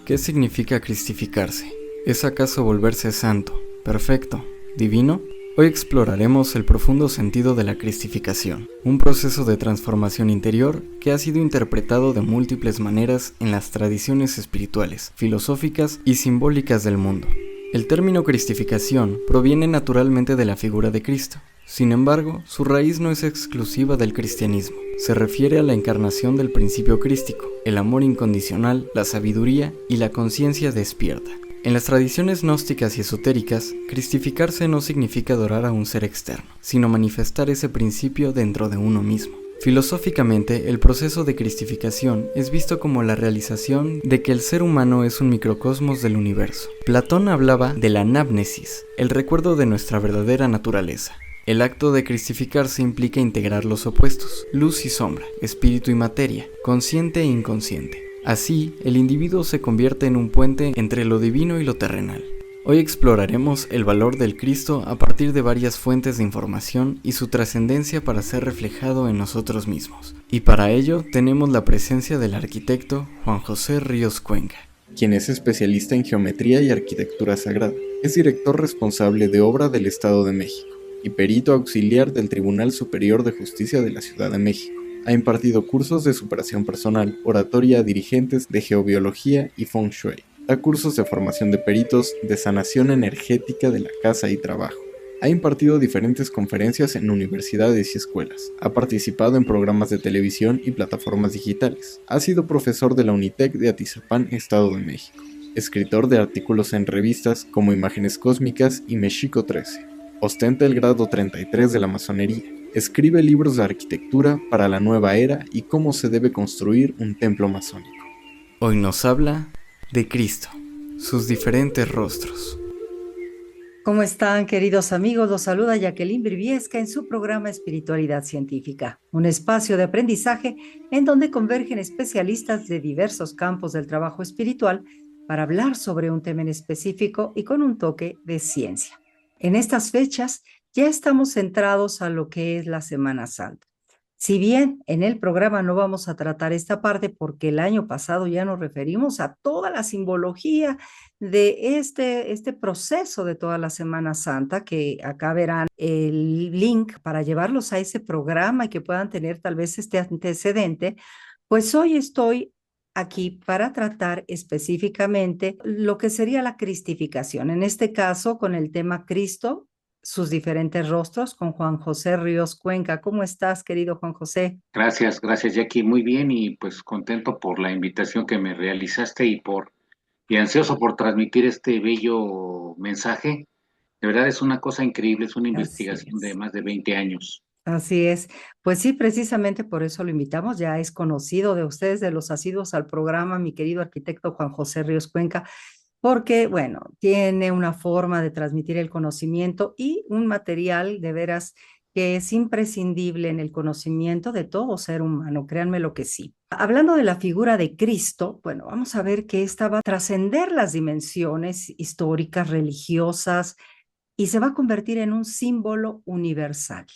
¿Qué significa cristificarse? ¿Es acaso volverse santo, perfecto, divino? Hoy exploraremos el profundo sentido de la cristificación, un proceso de transformación interior que ha sido interpretado de múltiples maneras en las tradiciones espirituales, filosóficas y simbólicas del mundo. El término cristificación proviene naturalmente de la figura de Cristo. Sin embargo, su raíz no es exclusiva del cristianismo. Se refiere a la encarnación del principio crístico, el amor incondicional, la sabiduría y la conciencia despierta. En las tradiciones gnósticas y esotéricas, cristificarse no significa adorar a un ser externo, sino manifestar ese principio dentro de uno mismo. Filosóficamente, el proceso de cristificación es visto como la realización de que el ser humano es un microcosmos del universo. Platón hablaba de la anámnesis, el recuerdo de nuestra verdadera naturaleza. El acto de cristificarse implica integrar los opuestos, luz y sombra, espíritu y materia, consciente e inconsciente. Así, el individuo se convierte en un puente entre lo divino y lo terrenal. Hoy exploraremos el valor del Cristo a partir de varias fuentes de información y su trascendencia para ser reflejado en nosotros mismos. Y para ello tenemos la presencia del arquitecto Juan José Ríos Cuenca, quien es especialista en geometría y arquitectura sagrada. Es director responsable de obra del Estado de México y perito auxiliar del Tribunal Superior de Justicia de la Ciudad de México. Ha impartido cursos de superación personal, oratoria a dirigentes de geobiología y feng shui. Da cursos de formación de peritos de sanación energética de la casa y trabajo. Ha impartido diferentes conferencias en universidades y escuelas. Ha participado en programas de televisión y plataformas digitales. Ha sido profesor de la Unitec de Atizapán, Estado de México. Escritor de artículos en revistas como Imágenes Cósmicas y México 13. Ostenta el grado 33 de la masonería. Escribe libros de arquitectura para la nueva era y cómo se debe construir un templo masónico. Hoy nos habla de Cristo, sus diferentes rostros. ¿Cómo están, queridos amigos? Los saluda Jacqueline Briviesca en su programa Espiritualidad Científica, un espacio de aprendizaje en donde convergen especialistas de diversos campos del trabajo espiritual para hablar sobre un tema en específico y con un toque de ciencia. En estas fechas ya estamos centrados a lo que es la Semana Santa. Si bien en el programa no vamos a tratar esta parte porque el año pasado ya nos referimos a toda la simbología de este proceso de toda la Semana Santa, que acá verán el link para llevarlos a ese programa y que puedan tener tal vez este antecedente, pues hoy estoy aquí para tratar específicamente lo que sería la cristificación, en este caso con el tema Cristo, sus diferentes rostros, con Juan José Ríos Cuenca. ¿Cómo estás, querido Juan José? Gracias Jackie, muy bien y pues contento por la invitación que me realizaste y ansioso por transmitir este bello mensaje. De verdad es una cosa increíble, es una Así investigación de es. más de 20 años. Así es. Pues sí, precisamente por eso lo invitamos. Ya es conocido de ustedes, de los asiduos al programa, mi querido arquitecto Juan José Ríos Cuenca, porque, bueno, tiene una forma de transmitir el conocimiento y un material de veras que es imprescindible en el conocimiento de todo ser humano, créanme lo que sí. Hablando de la figura de Cristo, bueno, vamos a ver que esta va a trascender las dimensiones históricas, religiosas, y se va a convertir en un símbolo universal,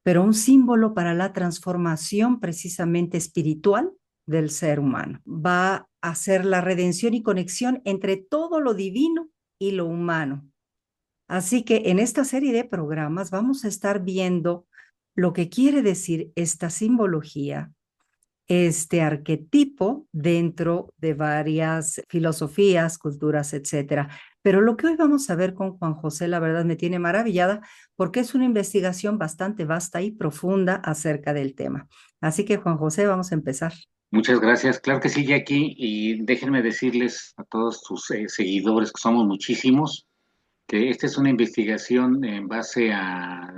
pero un símbolo para la transformación precisamente espiritual del ser humano. Va a ser la redención y conexión entre todo lo divino y lo humano. Así que en esta serie de programas vamos a estar viendo lo que quiere decir esta simbología, este arquetipo dentro de varias filosofías, culturas, etcétera. Pero lo que hoy vamos a ver con Juan José, la verdad me tiene maravillada porque es una investigación bastante vasta y profunda acerca del tema. Así que, Juan José, vamos a empezar. Muchas gracias, claro que sí Jackie, y déjenme decirles a todos tus seguidores, que somos muchísimos, que esta es una investigación en base a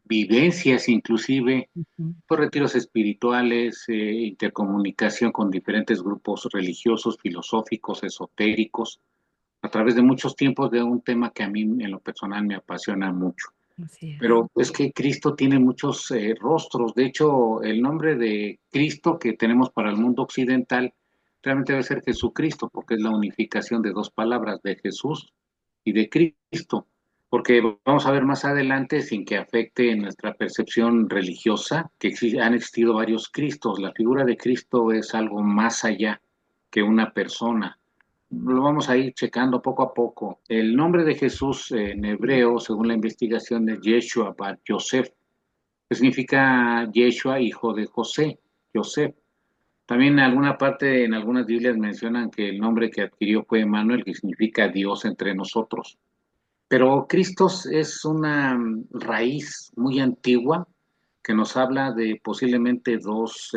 vivencias inclusive Ujú. por retiros espirituales, intercomunicación con diferentes grupos religiosos, filosóficos, esotéricos, a través de muchos tiempos de un tema que a mí en lo personal me apasiona mucho. Así es. Pero es que Cristo tiene muchos rostros. De hecho, el nombre de Cristo que tenemos para el mundo occidental realmente debe ser Jesucristo, porque es la unificación de dos palabras, de Jesús y de Cristo. Porque vamos a ver más adelante, sin que afecte nuestra percepción religiosa, que han existido varios Cristos. La figura de Cristo es algo más allá que una persona. lo vamos a ir checando poco a poco. El nombre de Jesús en hebreo, según la investigación, es Yeshua Bar Yosef, que significa Yeshua, hijo de José, Yosef. También en alguna parte, en algunas Biblias mencionan que el nombre que adquirió fue Emmanuel, que significa Dios entre nosotros. Pero Cristo es una raíz muy antigua que nos habla de posiblemente dos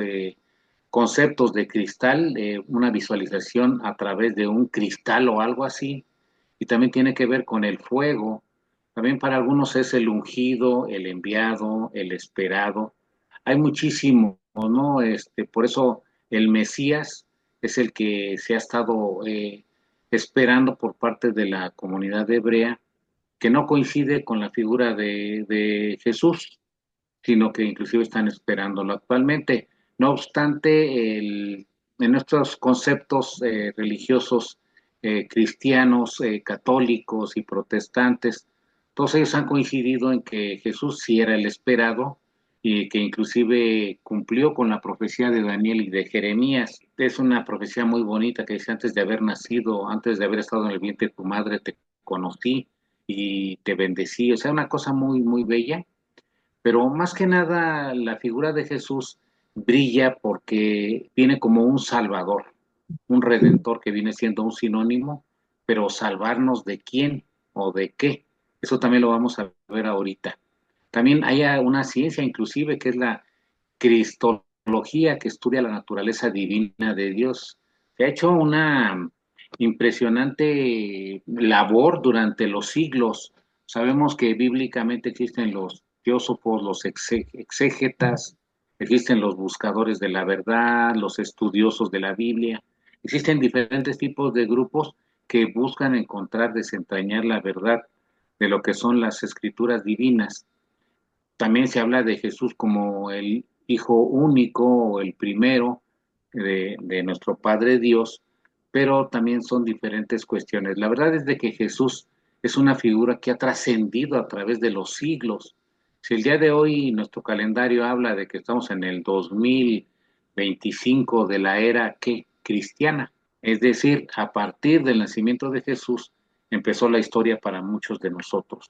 conceptos de cristal, una visualización a través de un cristal o algo así, y también tiene que ver con el fuego. También para algunos es el ungido, el enviado, el esperado. Hay muchísimo, ¿no? Por eso el Mesías es el que se ha estado esperando por parte de la comunidad hebrea, que no coincide con la figura de Jesús, sino que inclusive están esperándolo actualmente. No obstante, en estos conceptos religiosos cristianos, católicos y protestantes, todos ellos han coincidido en que Jesús sí era el esperado y que inclusive cumplió con la profecía de Daniel y de Jeremías. Es una profecía muy bonita que dice: antes de haber nacido, antes de haber estado en el vientre de tu madre, te conocí y te bendecí. O sea, una cosa muy, muy bella, pero más que nada la figura de Jesús brilla porque viene como un salvador, un redentor que viene siendo un sinónimo, pero salvarnos de quién o de qué, eso también lo vamos a ver ahorita. También hay una ciencia inclusive que es la cristología, que estudia la naturaleza divina de Dios. Se ha hecho una impresionante labor durante los siglos. Sabemos que bíblicamente existen los teósofos, los exégetas, existen los buscadores de la verdad, los estudiosos de la Biblia. Existen diferentes tipos de grupos que buscan encontrar, desentrañar la verdad de lo que son las escrituras divinas. También se habla de Jesús como el Hijo único o el primero de nuestro Padre Dios, pero también son diferentes cuestiones. La verdad es de que Jesús es una figura que ha trascendido a través de los siglos. Si el día de hoy nuestro calendario habla de que estamos en el 2025 de la era ¿qué? Cristiana, es decir, a partir del nacimiento de Jesús empezó la historia para muchos de nosotros.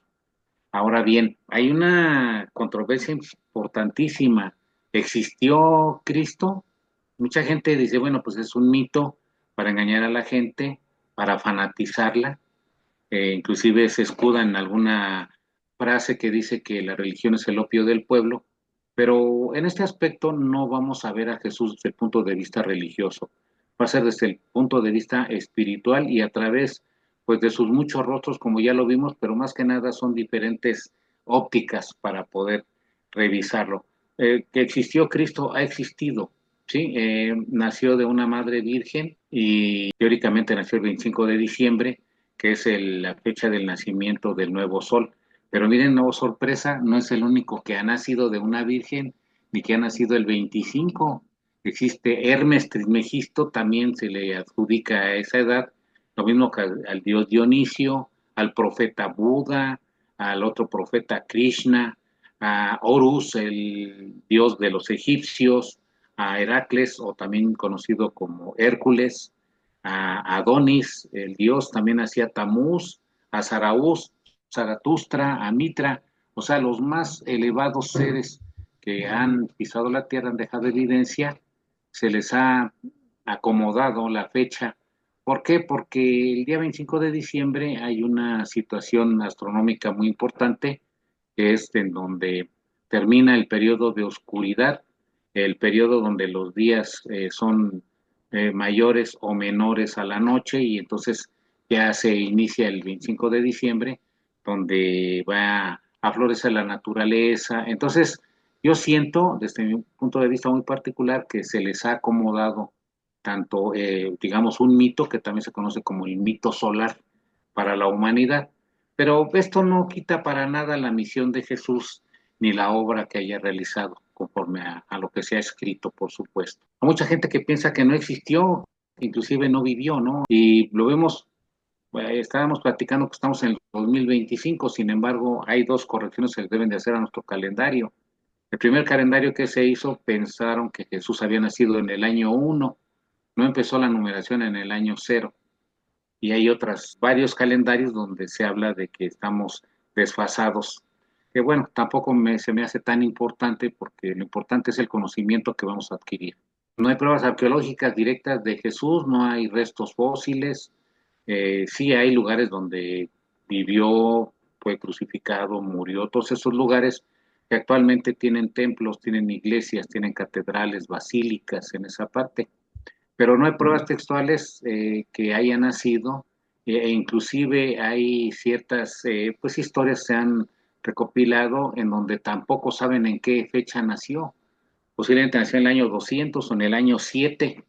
Ahora bien, hay una controversia importantísima. ¿Existió Cristo? Mucha gente dice, bueno, pues es un mito para engañar a la gente, para fanatizarla. Inclusive se escuda en alguna frase que dice que la religión es el opio del pueblo, pero en este aspecto no vamos a ver a Jesús desde el punto de vista religioso, va a ser desde el punto de vista espiritual y a través pues de sus muchos rostros, como ya lo vimos, pero más que nada son diferentes ópticas para poder revisarlo. Que existió Cristo, ha existido, ¿sí? Nació de una madre virgen y teóricamente nació el 25 de diciembre, que es la fecha del nacimiento del nuevo sol. Pero miren, no, sorpresa, no es el único que ha nacido de una virgen, ni que ha nacido el 25. Existe Hermes Trismegisto, también se le adjudica a esa edad, lo mismo que al dios Dionisio, al profeta Buda, al otro profeta Krishna, a Horus, el dios de los egipcios, a Heracles, o también conocido como Hércules, a Adonis, el dios, también hacía Tamuz, a Zaraús, Zaratustra, a Mitra, o sea, los más elevados seres que han pisado la tierra, han dejado evidencia, se les ha acomodado la fecha. ¿Por qué? Porque el día 25 de diciembre hay una situación astronómica muy importante, que es en donde termina el periodo de oscuridad, el periodo donde los días son mayores o menores a la noche, y entonces ya se inicia el 25 de diciembre, donde va a florecer la naturaleza. Entonces, yo siento, desde mi punto de vista muy particular, que se les ha acomodado tanto, digamos, un mito que también se conoce como el mito solar para la humanidad, pero esto no quita para nada la misión de Jesús ni la obra que haya realizado, conforme a lo que se ha escrito, por supuesto. Hay mucha gente que piensa que no existió, inclusive no vivió, ¿no? Y lo vemos, estábamos platicando que estamos en el 2025, sin embargo, hay dos correcciones que deben de hacer a nuestro calendario. El primer calendario que se hizo pensaron que Jesús había nacido en el año 1, no empezó la numeración en el año 0. y hay varios calendarios donde se habla de que estamos desfasados, que bueno, tampoco se me hace tan importante porque lo importante es el conocimiento que vamos a adquirir. No hay pruebas arqueológicas directas de Jesús, no hay restos fósiles, sí hay lugares donde vivió, fue crucificado, murió, todos esos lugares que actualmente tienen templos, tienen iglesias, tienen catedrales, basílicas en esa parte, pero no hay pruebas textuales que haya nacido, e inclusive hay ciertas pues historias se han recopilado en donde tampoco saben en qué fecha nació, posiblemente nació en el año 200 o en el año 7.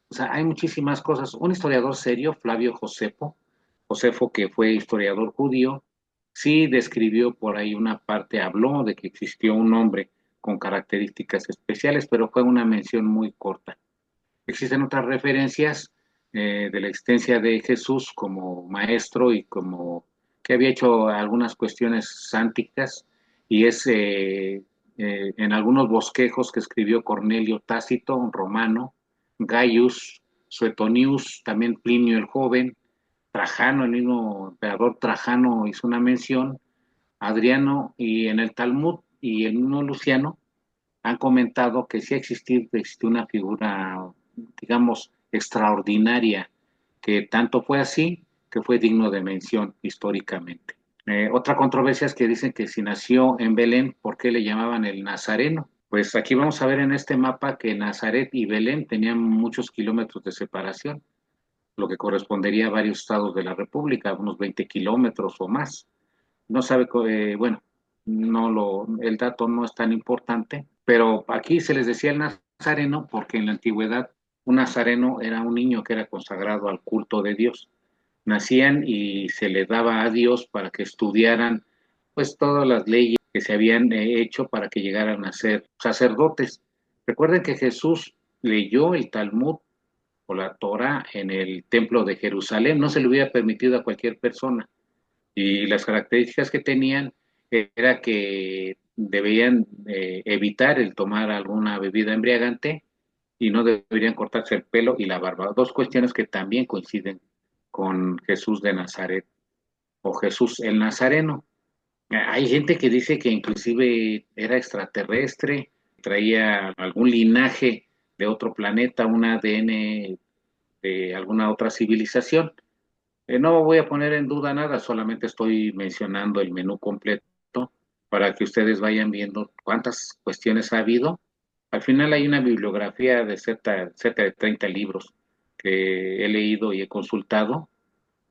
O sea, hay muchísimas cosas. Un historiador serio, Flavio Josefo, que fue historiador judío, sí describió por ahí una parte, habló de que existió un hombre con características especiales, pero fue una mención muy corta. Existen otras referencias de la existencia de Jesús como maestro y como que había hecho algunas cuestiones sánticas, y es en algunos bosquejos que escribió Cornelio Tácito, un romano, Gaius, Suetonius, también Plinio el Joven, Trajano, el mismo emperador Trajano hizo una mención, Adriano, y en el Talmud y el mismo Luciano han comentado que sí existe una figura, digamos, extraordinaria, que tanto fue así que fue digno de mención históricamente. Otra controversia es que dicen que si nació en Belén, ¿por qué le llamaban el Nazareno? Pues aquí vamos a ver en este mapa que Nazaret y Belén tenían muchos kilómetros de separación, lo que correspondería a varios estados de la República, unos 20 kilómetros o más. No sabe, bueno, el dato no es tan importante, pero aquí se les decía el nazareno porque en la antigüedad un nazareno era un niño que era consagrado al culto de Dios. Nacían y se le daba a Dios para que estudiaran pues todas las leyes que se habían hecho para que llegaran a ser sacerdotes. Recuerden que Jesús leyó el Talmud o la Torah en el templo de Jerusalén, no se le hubiera permitido a cualquier persona, y las características que tenían era que debían evitar el tomar alguna bebida embriagante y no deberían cortarse el pelo y la barba. Dos cuestiones que también coinciden con Jesús de Nazaret o Jesús el Nazareno. Hay gente que dice que inclusive era extraterrestre, traía algún linaje de otro planeta, un ADN de alguna otra civilización. No voy a poner en duda nada, solamente estoy mencionando el menú completo para que ustedes vayan viendo cuántas cuestiones ha habido. Al final hay una bibliografía de cerca de 30 libros que he leído y he consultado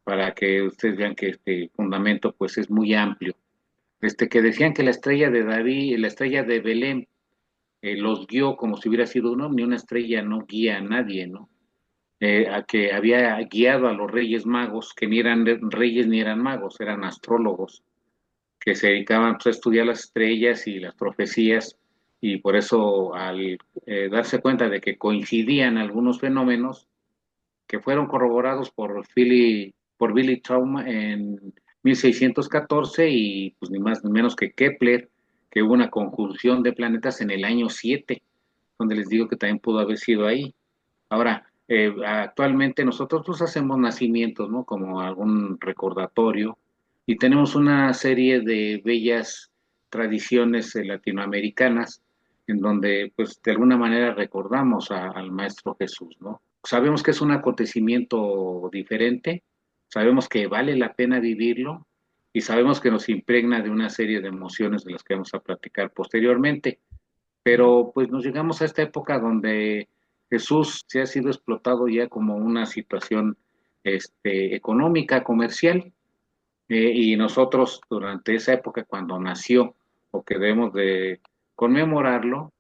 para que ustedes vean que este fundamento pues es muy amplio. Que decían que la estrella de David, la estrella de Belén, los guió como si hubiera sido un ovni, una estrella no guía a nadie, ¿no? A que había guiado a los reyes magos, que ni eran reyes ni eran magos, eran astrólogos, que se dedicaban pues, a estudiar las estrellas y las profecías, y por eso al darse cuenta de que coincidían algunos fenómenos que fueron corroborados por Billy Traum en 1614, y pues ni más ni menos que Kepler, que hubo una conjunción de planetas en el año 7, donde les digo que también pudo haber sido ahí. Ahora, actualmente nosotros pues hacemos nacimientos, ¿no? Como algún recordatorio, y tenemos una serie de bellas tradiciones latinoamericanas en donde pues de alguna manera recordamos al Maestro Jesús, ¿no? Sabemos que es un acontecimiento diferente, sabemos que vale la pena vivirlo y sabemos que nos impregna de una serie de emociones de las que vamos a platicar posteriormente, pero pues nos llegamos a esta época donde Jesús se ha sido explotado ya como una situación económica, comercial, y nosotros durante esa época cuando nació o que debemos de conmemorarlo,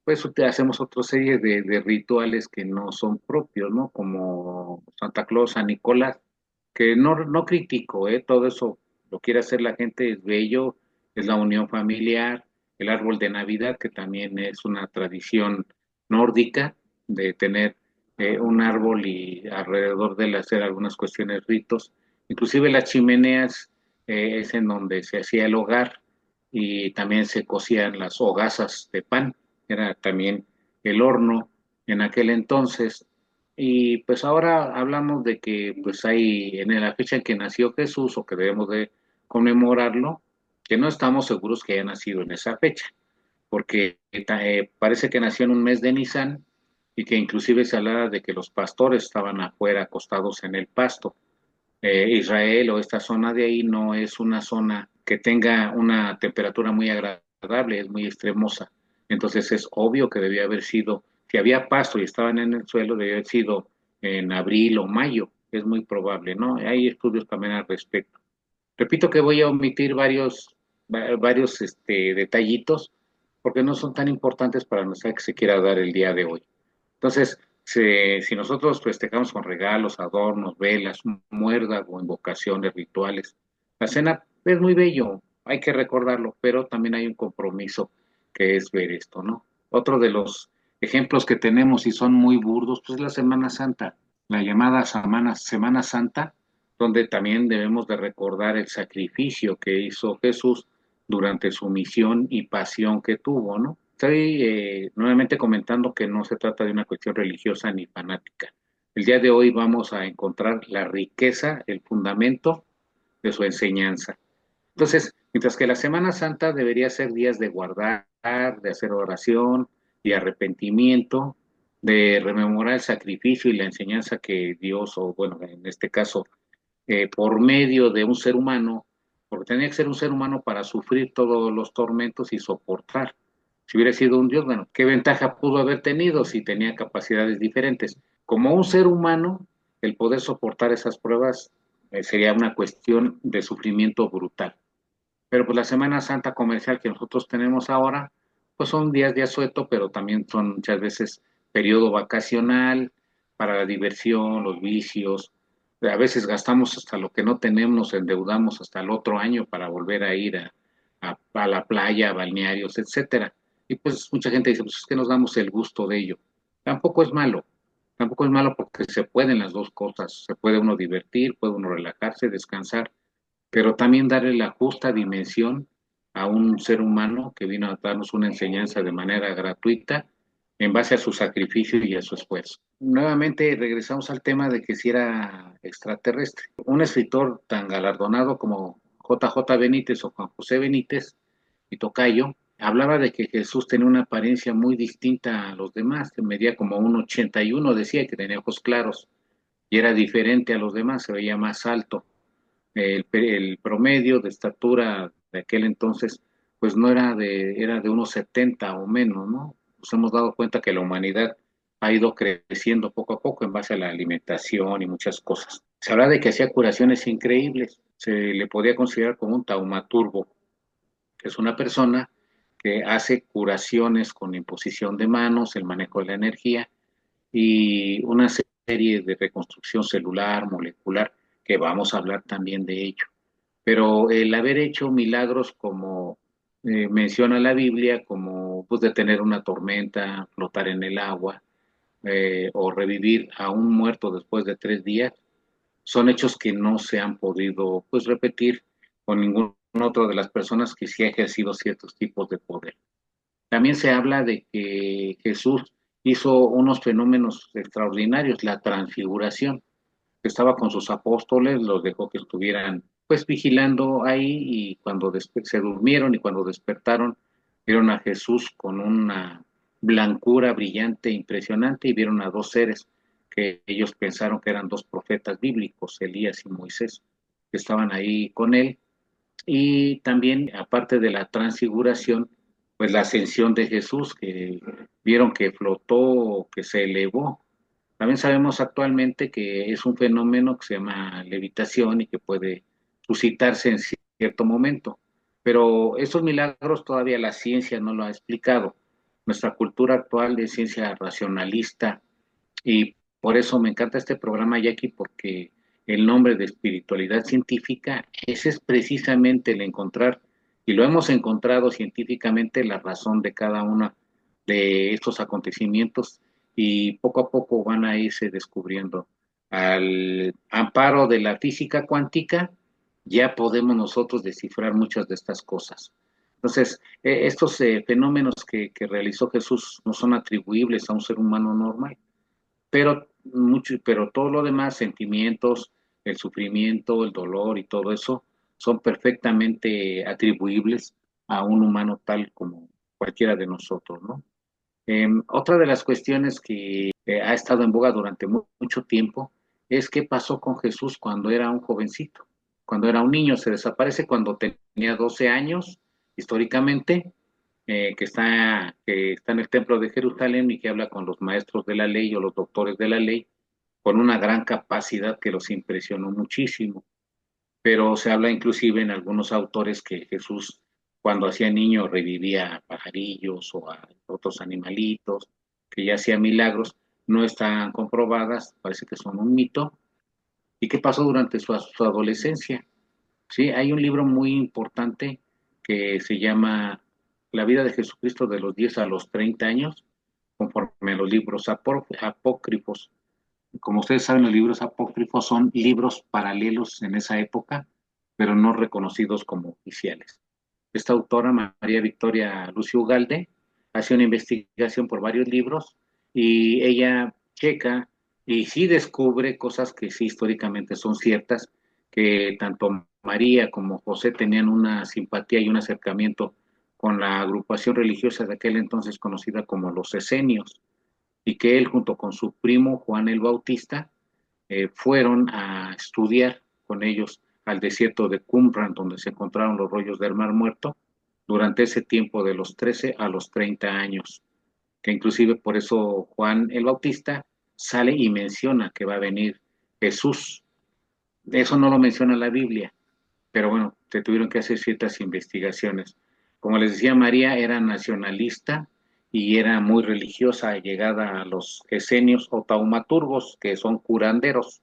pues hacemos otra serie de rituales que no son propios, ¿no? Como Santa Claus, San Nicolás, que no critico, ¿eh? Todo eso lo quiere hacer la gente, es bello, es la unión familiar, el árbol de Navidad, que también es una tradición nórdica de tener un árbol y alrededor de él hacer algunas cuestiones, ritos. Inclusive las chimeneas es en donde se hacía el hogar y también se cocían las hogazas de pan, era también el horno en aquel entonces. Y pues ahora hablamos de que pues hay en la fecha en que nació Jesús o que debemos de conmemorarlo, que no estamos seguros que haya nacido en esa fecha, porque parece que nació en un mes de Nisan y que inclusive se hablaba de que los pastores estaban afuera acostados en el pasto. Israel o esta zona de ahí no es una zona que tenga una temperatura muy agradable, es muy extremosa. Entonces es obvio que debía haber sido, si había pasto y estaban en el suelo, debía haber sido en abril o mayo, es muy probable, ¿no? Hay estudios también al respecto. Repito que voy a omitir varios detallitos porque no son tan importantes para el mensaje que se quiera dar el día de hoy. Entonces, si nosotros festejamos con regalos, adornos, velas, muérdago, invocaciones, rituales, la cena es muy bello, hay que recordarlo, pero también hay un compromiso que es ver esto, ¿no? Otro de los ejemplos que tenemos y son muy burdos, pues es la Semana Santa, la llamada Semana Santa, donde también debemos de recordar el sacrificio que hizo Jesús durante su misión y pasión que tuvo, ¿no? Estoy nuevamente comentando que no se trata de una cuestión religiosa ni fanática. El día de hoy vamos a encontrar la riqueza, el fundamento de su enseñanza. Entonces, mientras que la Semana Santa debería ser días de guardar, de hacer oración y arrepentimiento, de rememorar el sacrificio y la enseñanza que Dios, o bueno, en este caso, por medio de un ser humano, porque tenía que ser un ser humano para sufrir todos los tormentos y soportar. Si hubiera sido un Dios, bueno, ¿qué ventaja pudo haber tenido si tenía capacidades diferentes? Como un ser humano, el poder soportar esas pruebas sería una cuestión de sufrimiento brutal. Pero pues la Semana Santa comercial que nosotros tenemos ahora, pues son días de asueto, pero también son muchas veces periodo vacacional para la diversión, los vicios. A veces gastamos hasta lo que no tenemos, nos endeudamos hasta el otro año para volver a ir a la playa, a balnearios, etcétera. Y pues mucha gente dice, pues es que nos damos el gusto de ello. Tampoco es malo, tampoco es malo porque se pueden las dos cosas. Se puede uno divertir, puede uno relajarse, descansar, pero también darle la justa dimensión a un ser humano que vino a darnos una enseñanza de manera gratuita en base a su sacrificio y a su esfuerzo. Nuevamente regresamos al tema de que si era extraterrestre. Un escritor tan galardonado como JJ Benítez o Juan José Benítez y Tocayo hablaba de que Jesús tenía una apariencia muy distinta a los demás, que medía como un 81, decía que tenía ojos claros y era diferente a los demás, se veía más alto. El promedio de estatura de aquel entonces, pues no era era de unos 70 o menos, ¿no? Nos hemos dado cuenta que la humanidad ha ido creciendo poco a poco en base a la alimentación y muchas cosas. Se habla de que hacía curaciones increíbles, se le podía considerar como un taumaturgo, que es una persona que hace curaciones con imposición de manos, el manejo de la energía y una serie de reconstrucción celular, molecular, que vamos a hablar también de ello. Pero el haber hecho milagros como menciona la Biblia, como pues detener una tormenta, flotar en el agua, o revivir a un muerto después de 3 días, son hechos que no se han podido pues repetir con ningún otro de las personas que sí ha ejercido ciertos tipos de poder. También se habla de que Jesús hizo unos fenómenos extraordinarios, la transfiguración. Estaba con sus apóstoles, los dejó que estuvieran pues vigilando ahí y cuando se durmieron y cuando despertaron, vieron a Jesús con una blancura brillante, impresionante, y vieron a dos seres que ellos pensaron que eran dos profetas bíblicos, Elías y Moisés, que estaban ahí con él. Y también, aparte de la transfiguración, pues la ascensión de Jesús, que vieron que flotó, que se elevó. También sabemos actualmente que es un fenómeno que se llama levitación y que puede suscitarse en cierto momento. Pero estos milagros todavía la ciencia no lo ha explicado. Nuestra cultura actual es ciencia racionalista y por eso me encanta este programa, Jackie, porque el nombre de espiritualidad científica, ese es precisamente el encontrar, y lo hemos encontrado científicamente, la razón de cada uno de estos acontecimientos y poco a poco van a irse descubriendo. Al amparo de la física cuántica, ya podemos nosotros descifrar muchas de estas cosas. Entonces, estos fenómenos que realizó Jesús no son atribuibles a un ser humano normal, pero mucho, pero todo lo demás, sentimientos, el sufrimiento, el dolor y todo eso, son perfectamente atribuibles a un humano tal como cualquiera de nosotros, ¿no? Otra de las cuestiones que ha estado en boga durante mucho tiempo es qué pasó con Jesús cuando era un jovencito, cuando era un niño. Se desaparece cuando tenía 12 años, históricamente, que está en el templo de Jerusalén y que habla con los maestros de la ley o los doctores de la ley, con una gran capacidad que los impresionó muchísimo. Pero se habla inclusive en algunos autores que Jesús, cuando hacía niño, revivía a pajarillos o a otros animalitos, que ya hacía milagros, no están comprobadas, parece que son un mito. ¿Y qué pasó durante su adolescencia? Sí, hay un libro muy importante que se llama La vida de Jesucristo de los 10 a los 30 años, conforme a los libros apócrifos. Como ustedes saben, los libros apócrifos son libros paralelos en esa época, pero no reconocidos como oficiales. Esta autora, María Victoria Lucio Ugalde, hace una investigación por varios libros y ella checa y sí descubre cosas que sí históricamente son ciertas, que tanto María como José tenían una simpatía y un acercamiento con la agrupación religiosa de aquel entonces conocida como los esenios, y que él junto con su primo Juan el Bautista fueron a estudiar con ellos al desierto de Qumran, donde se encontraron los rollos del Mar Muerto, durante ese tiempo de los 13 a los 30 años, que inclusive por eso Juan el Bautista sale y menciona que va a venir Jesús. Eso no lo menciona la Biblia, pero bueno, se tuvieron que hacer ciertas investigaciones. Como les decía, María era nacionalista y era muy religiosa, llegada a los esenios o taumaturgos, que son curanderos,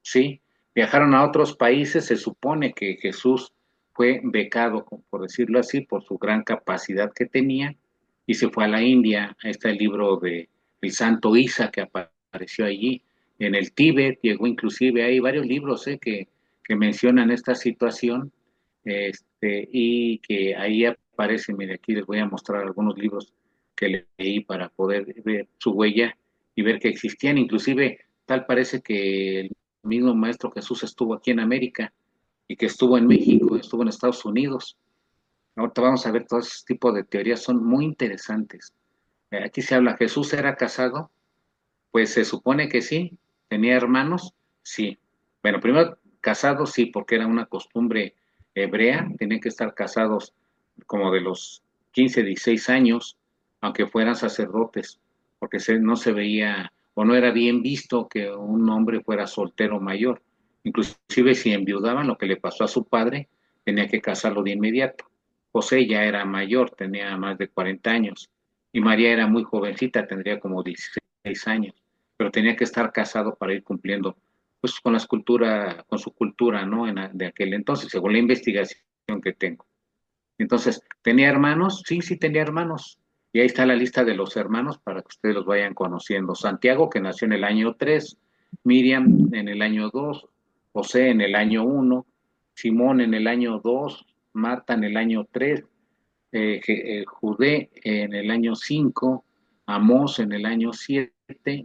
¿sí? Viajaron a otros países, se supone que Jesús fue becado, por decirlo así, por su gran capacidad que tenía, y se fue a la India. Ahí está el libro de El Santo Isa que apareció allí. En el Tíbet llegó inclusive, hay varios libros que mencionan esta situación, y que ahí aparece, mire, aquí les voy a mostrar algunos libros que leí para poder ver su huella y ver que existían, inclusive tal parece que el mismo Maestro Jesús estuvo aquí en América y que estuvo en México, estuvo en Estados Unidos. Ahorita vamos a ver todo ese tipo de teorías, son muy interesantes. Aquí se habla, ¿Jesús era casado? Pues se supone que sí. ¿Tenía hermanos? Sí. Bueno, primero casados sí, porque era una costumbre hebrea, tenían que estar casados como de los 15, 16 años, aunque fueran sacerdotes, porque no se veía o no era bien visto que un hombre fuera soltero mayor. Inclusive si enviudaban, lo que le pasó a su padre, tenía que casarlo de inmediato. José ya era mayor, tenía más de 40 años, y María era muy jovencita, tendría como 16 años, pero tenía que estar casado para ir cumpliendo pues con con su cultura, ¿no? De aquel entonces, según la investigación que tengo. Entonces, ¿tenía hermanos? Sí, sí tenía hermanos. Y ahí está la lista de los hermanos para que ustedes los vayan conociendo. Santiago, que nació en el año 3, Miriam en el año 2, José en el año 1, Simón en el año 2, Marta en el año 3, Judé en el año 5, Amós en el año 7,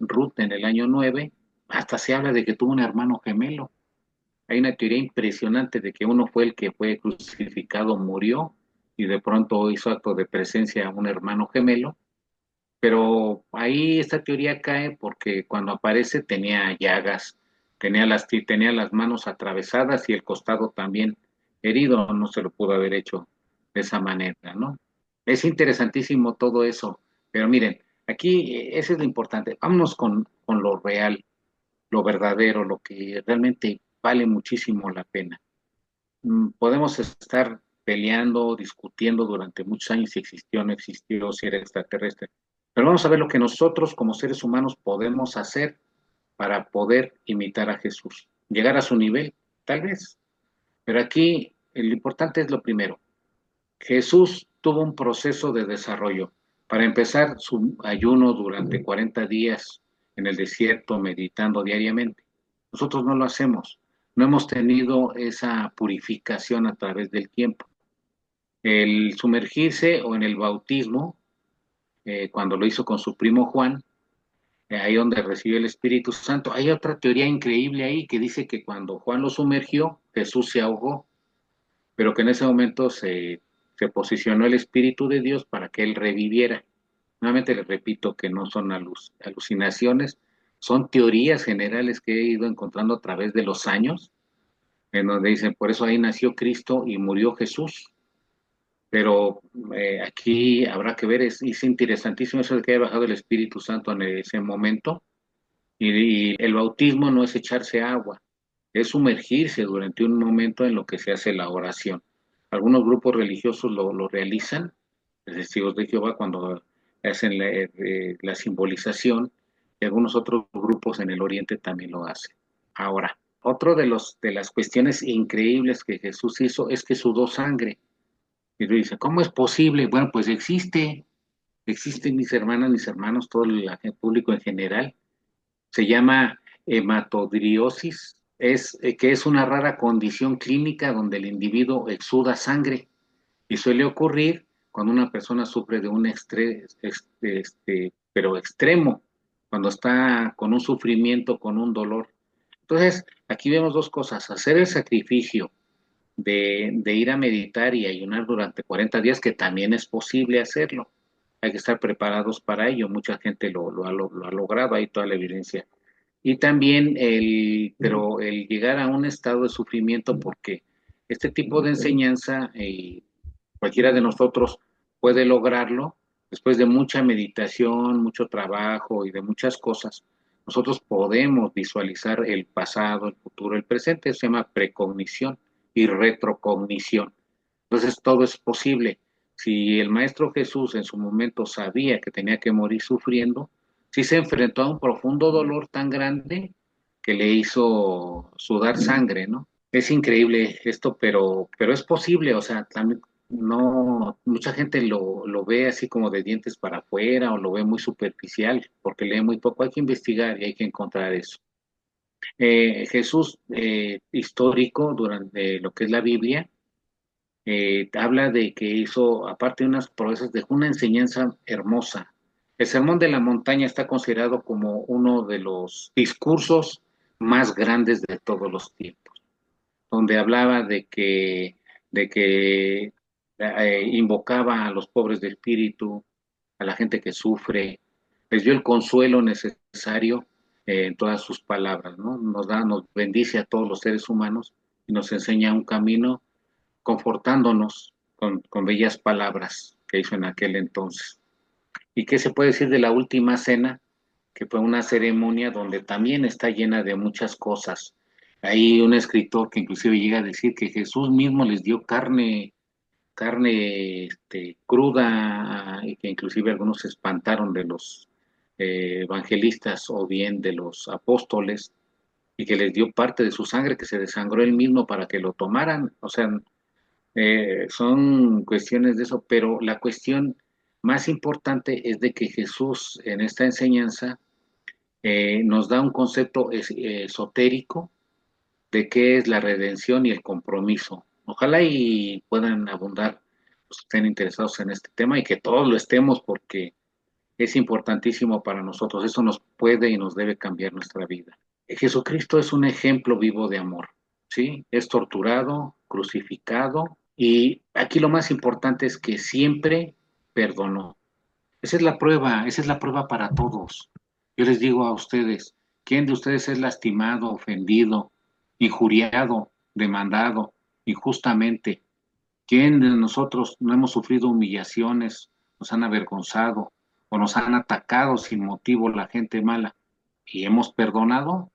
Ruth en el año 9, hasta se habla de que tuvo un hermano gemelo. Hay una teoría impresionante de que uno fue el que fue crucificado, murió, y de pronto hizo acto de presencia a un hermano gemelo, pero ahí esta teoría cae porque cuando aparece tenía llagas, tenía las manos atravesadas y el costado también herido, no se lo pudo haber hecho de esa manera, ¿no? Es interesantísimo todo eso, pero miren, aquí eso es lo importante, vámonos con lo real, lo verdadero, lo que realmente vale muchísimo la pena. Podemos estar peleando, discutiendo durante muchos años si existió o no existió, si era extraterrestre, pero vamos a ver lo que nosotros como seres humanos podemos hacer para poder imitar a Jesús, llegar a su nivel, tal vez. Pero aquí lo importante es lo primero. Jesús tuvo un proceso de desarrollo. Para empezar, su ayuno durante 40 días en el desierto, meditando diariamente. Nosotros no lo hacemos. No hemos tenido esa purificación a través del tiempo. El sumergirse o en el bautismo, cuando lo hizo con su primo Juan, ahí donde recibió el Espíritu Santo. Hay otra teoría increíble ahí que dice que cuando Juan lo sumergió, Jesús se ahogó, pero que en ese momento se posicionó el Espíritu de Dios para que él reviviera. Nuevamente les repito que no son alucinaciones, son teorías generales que he ido encontrando a través de los años, en donde dicen, por eso ahí nació Cristo y murió Jesús. Pero aquí habrá que ver, es interesantísimo eso de que haya bajado el Espíritu Santo en ese momento. Y el bautismo no es echarse agua, es sumergirse durante un momento en lo que se hace la oración. Algunos grupos religiosos lo realizan, los testigos de Jehová, cuando hacen la simbolización, y algunos otros grupos en el Oriente también lo hacen. Ahora, otro de las cuestiones increíbles que Jesús hizo es que sudó sangre. Y tú dices, ¿cómo es posible? Bueno, pues existen mis hermanas, mis hermanos, todo el público en general. Se llama hematodriosis, que es una rara condición clínica donde el individuo exuda sangre y suele ocurrir cuando una persona sufre de un estrés, pero extremo, cuando está con un sufrimiento, con un dolor. Entonces, aquí vemos dos cosas: hacer el sacrificio de ir a meditar y ayunar durante 40 días, que también es posible hacerlo. Hay que estar preparados para ello. Mucha gente lo ha logrado, hay toda la evidencia. Y también pero el llegar a un estado de sufrimiento, porque este tipo de enseñanza, cualquiera de nosotros puede lograrlo después de mucha meditación, mucho trabajo y de muchas cosas. Nosotros podemos visualizar el pasado, el futuro, el presente. Se llama precognición y retrocognición. Entonces todo es posible. Si el Maestro Jesús en su momento sabía que tenía que morir sufriendo, sí se enfrentó a un profundo dolor tan grande que le hizo sudar sangre, ¿no? Es increíble esto, pero es posible. O sea, también no, mucha gente lo ve así como de dientes para afuera, o lo ve muy superficial porque lee muy poco. Hay que investigar y hay que encontrar eso. Jesús, histórico durante lo que es la Biblia, habla de que hizo, aparte de unas proezas, dejó una enseñanza hermosa. El Sermón de la Montaña está considerado como uno de los discursos más grandes de todos los tiempos, donde hablaba de que invocaba a los pobres de espíritu, a la gente que sufre, les dio el consuelo necesario en todas sus palabras, ¿no? Nos bendice a todos los seres humanos y nos enseña un camino confortándonos con bellas palabras que hizo en aquel entonces. ¿Y qué se puede decir de la última cena? Que fue una ceremonia donde también está llena de muchas cosas. Hay un escritor que inclusive llega a decir que Jesús mismo les dio carne cruda, y que inclusive algunos se espantaron de los evangelistas o bien de los apóstoles, y que les dio parte de su sangre, que se desangró él mismo para que lo tomaran. O sea, son cuestiones de eso, pero la cuestión más importante es de que Jesús en esta enseñanza nos da un concepto esotérico de qué es la redención y el compromiso. Ojalá y puedan abundar, pues, estén interesados en este tema y que todos lo estemos, porque es importantísimo para nosotros. Eso nos puede y nos debe cambiar nuestra vida. Jesucristo es un ejemplo vivo de amor, ¿sí? Es torturado, crucificado, y aquí lo más importante es que siempre perdonó. Esa es la prueba para todos. Yo les digo a ustedes, ¿quién de ustedes es lastimado, ofendido, injuriado, demandado injustamente? ¿Quién de nosotros no hemos sufrido humillaciones, nos han avergonzado o nos han atacado sin motivo la gente mala y hemos perdonado?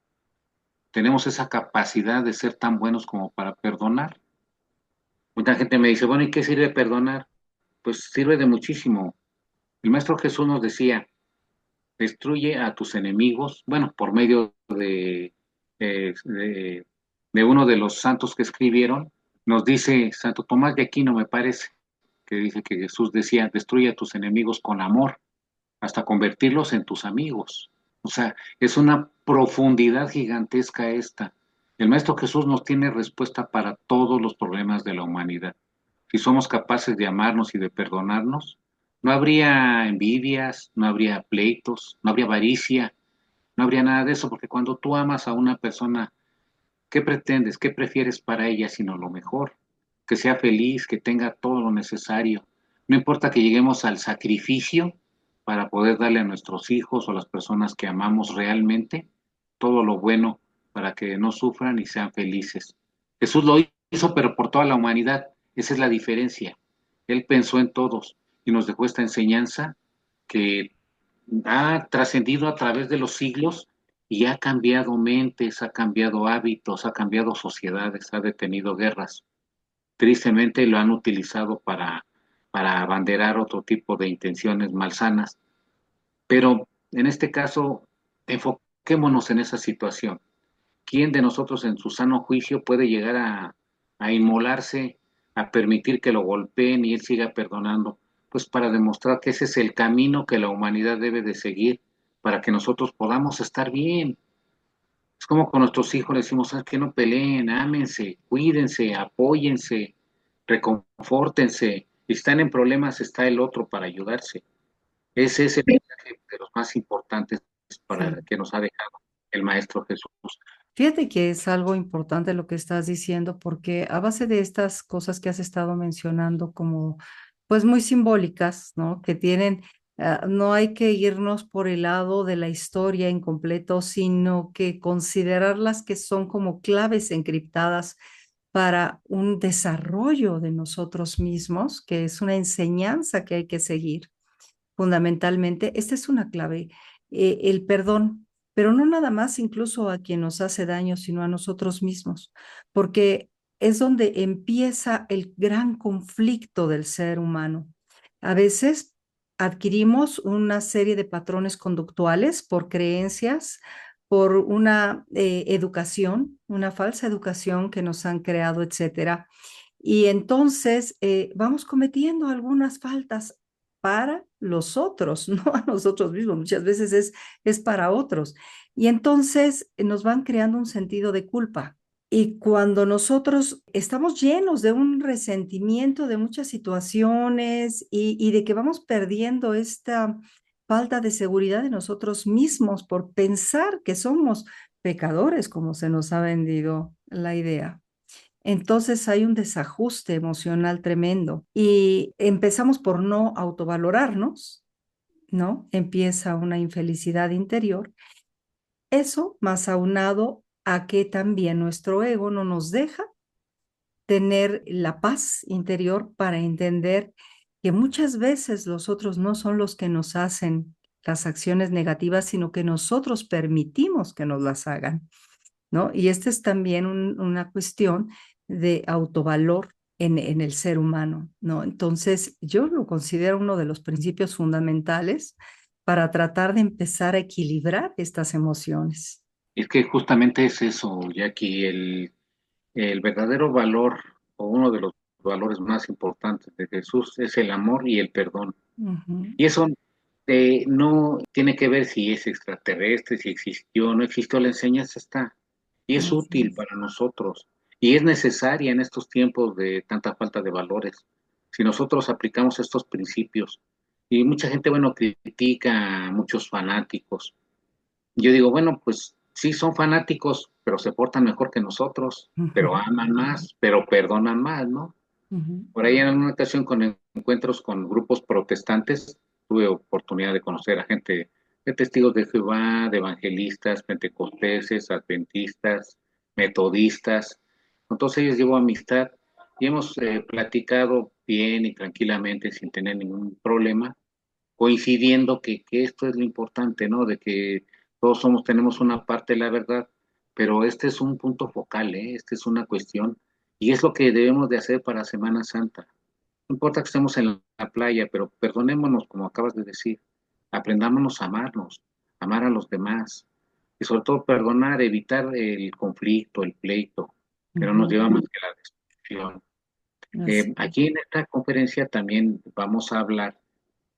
¿Tenemos esa capacidad de ser tan buenos como para perdonar? Mucha gente me dice, bueno, ¿y qué sirve perdonar? Pues sirve de muchísimo. El Maestro Jesús nos decía, destruye a tus enemigos, bueno, por medio eh, de, de uno de los santos que escribieron, nos dice Santo Tomás de Aquino, me parece, que dice que Jesús decía, destruye a tus enemigos con amor, hasta convertirlos en tus amigos. O sea, es una profundidad gigantesca esta. El Maestro Jesús nos tiene respuesta para todos los problemas de la humanidad. Si somos capaces de amarnos y de perdonarnos, no habría envidias, no habría pleitos, no habría avaricia, No habría nada de eso, porque cuando tú amas a una persona, ¿qué pretendes? ¿Qué prefieres para ella sino lo mejor? Que sea feliz, que tenga todo lo necesario. No importa que lleguemos al sacrificio para poder darle a nuestros hijos o a las personas que amamos realmente todo lo bueno para que no sufran y sean felices. Jesús lo hizo, pero por toda la humanidad. Esa es la diferencia. Él pensó en todos y nos dejó esta enseñanza que ha trascendido a través de los siglos y ha cambiado mentes, ha cambiado hábitos, ha cambiado sociedades, ha detenido guerras. Tristemente lo han utilizado para abanderar otro tipo de intenciones malsanas, pero en este caso, enfoquémonos en esa situación. ¿Quién de nosotros en su sano juicio puede llegar a inmolarse, a permitir que lo golpeen y él siga perdonando? Pues para demostrar que ese es el camino que la humanidad debe de seguir para que nosotros podamos estar bien. Es como con nuestros hijos le decimos, ¿sabes qué? No peleen, ámense, cuídense, apóyense, reconfórtense. Si están en problemas, está el otro para ayudarse. Ese es el mensaje de los más importantes para Sí. que nos ha dejado el Maestro Jesús. Fíjate que es algo importante lo que estás diciendo, porque a base de estas cosas que has estado mencionando como, pues muy simbólicas, ¿no? Que tienen, no hay que irnos por el lado de la historia en completo, sino que considerarlas que son como claves encriptadas para un desarrollo de nosotros mismos, que es una enseñanza que hay que seguir. Fundamentalmente, esta es una clave, el perdón, pero no nada más incluso a quien nos hace daño, sino a nosotros mismos, porque es donde empieza el gran conflicto del ser humano. A veces adquirimos una serie de patrones conductuales por creencias, por una educación, una falsa educación que nos han creado, etcétera. Y entonces vamos cometiendo algunas faltas para los otros, no a nosotros mismos. Muchas veces es para otros. Y entonces nos van creando un sentido de culpa. Y cuando nosotros estamos llenos de un resentimiento de muchas situaciones y de que vamos perdiendo esta falta de seguridad de nosotros mismos por pensar que somos pecadores, como se nos ha vendido la idea. Entonces hay un desajuste emocional tremendo y empezamos por no autovalorarnos, ¿no? Empieza una infelicidad interior. Eso más aunado a que también nuestro ego no nos deja tener la paz interior para entender que muchas veces los otros no son los que nos hacen las acciones negativas, sino que nosotros permitimos que nos las hagan. ¿No? Y esta es también una cuestión de autovalor en el ser humano, ¿no? Entonces, yo lo considero uno de los principios fundamentales para tratar de empezar a equilibrar estas emociones. Es que justamente es eso, Jackie, el verdadero valor o uno de los valores más importantes de Jesús es el amor y el perdón. Ujú. Y eso no tiene que ver si es extraterrestre, si existió o no existió, la enseñanza está. Y es Así útil es. para nosotros. Y es necesaria en estos tiempos de tanta falta de valores. Si nosotros aplicamos estos principios, y mucha gente, bueno, critica a muchos fanáticos. Yo digo, bueno, pues sí son fanáticos, pero se portan mejor que nosotros, pero Ujú. aman más, pero perdonan más, ¿no? Ujú. Por ahí en alguna ocasión con encuentros con grupos protestantes, tuve oportunidad de conocer a gente de testigos de Jehová, de evangelistas, pentecosteses, adventistas, metodistas. Con todos ellos llevo amistad y hemos platicado bien y tranquilamente sin tener ningún problema, coincidiendo que esto es lo importante, ¿no? De que todos somos, tenemos una parte de la verdad, pero este es un punto focal, ¿eh? Esta es una cuestión y es lo que debemos de hacer para Semana Santa. No importa que estemos en la playa, pero perdonémonos, como acabas de decir, aprendámonos a amarnos, amar a los demás y sobre todo perdonar, evitar el conflicto, el pleito, que no nos Ujú. lleva más que la destrucción. Así es. Aquí en esta conferencia también vamos a hablar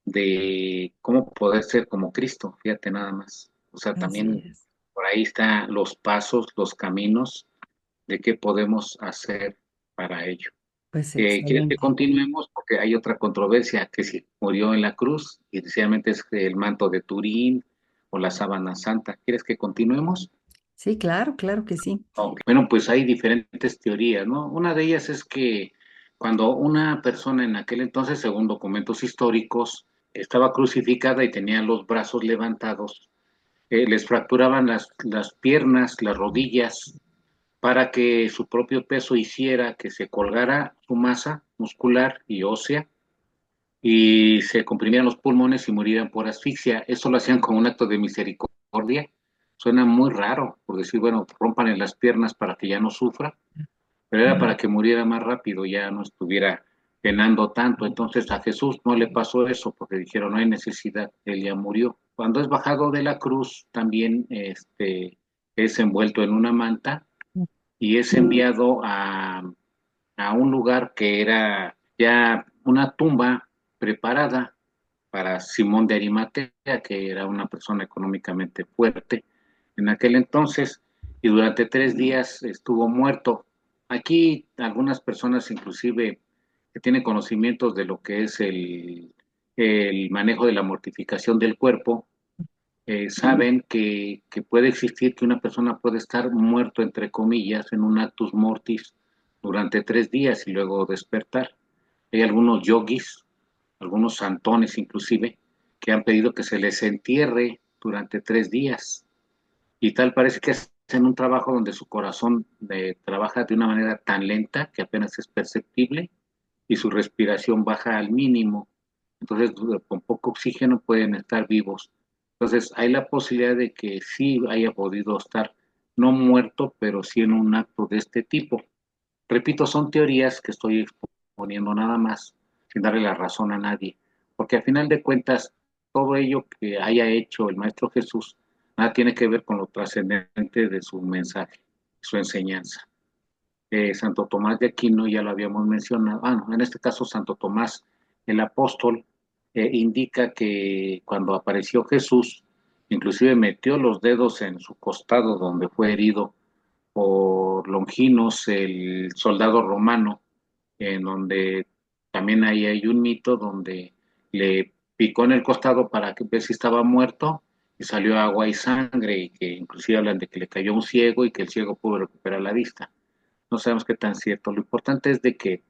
de cómo poder ser como Cristo, fíjate nada más. O sea, Así también es. por ahí están los pasos, los caminos de qué podemos hacer para ello. Pues ¿Quieres que excelente. continuemos? Porque hay otra controversia, que si murió en la cruz, y sencillamente es el manto de Turín, o la sábana santa. ¿Quieres que continuemos? Sí, claro, claro que sí. Ok. Bueno, pues hay diferentes teorías, ¿no? Una de ellas es que cuando una persona en aquel entonces, según documentos históricos, estaba crucificada y tenía los brazos levantados, les fracturaban las piernas, las rodillas, para que su propio peso hiciera que se colgara su masa muscular y ósea y se comprimieran los pulmones y murieran por asfixia. Eso lo hacían como un acto de misericordia. Suena muy raro, por decir, bueno, rompan en las piernas para que ya no sufra, pero era para que muriera más rápido, ya no estuviera penando tanto. Entonces a Jesús no le pasó eso, porque dijeron, no hay necesidad, él ya murió. Cuando es bajado de la cruz, también es envuelto en una manta y es enviado a un lugar que era ya una tumba preparada para Simón de Arimatea, que era una persona económicamente fuerte en aquel entonces, y durante 3 días estuvo muerto. Aquí algunas personas inclusive que tienen conocimientos de lo que es el manejo de la mortificación del cuerpo, saben que puede existir que una persona puede estar muerto, entre comillas, en un actus mortis durante 3 días y luego despertar. Hay algunos yogis, algunos santones inclusive, que han pedido que se les entierre durante 3 días. Y tal parece que hacen un trabajo donde su corazón trabaja de una manera tan lenta que apenas es perceptible y su respiración baja al mínimo. Entonces, con poco oxígeno pueden estar vivos. Entonces, hay la posibilidad de que sí haya podido estar no muerto, pero sí en un acto de este tipo. Repito, son teorías que estoy exponiendo nada más, sin darle la razón a nadie, porque al final de cuentas, todo ello que haya hecho el Maestro Jesús, nada tiene que ver con lo trascendente de su mensaje, su enseñanza. Santo Tomás de Aquino, ya lo habíamos mencionado, no, en este caso Santo Tomás, el apóstol, indica que cuando apareció Jesús, inclusive metió los dedos en su costado donde fue herido por Longinos, el soldado romano, en donde también ahí hay un mito donde le picó en el costado para que ver si estaba muerto y salió agua y sangre y que inclusive hablan de que le cayó un ciego y que el ciego pudo recuperar la vista. No sabemos qué tan cierto. Lo importante es de que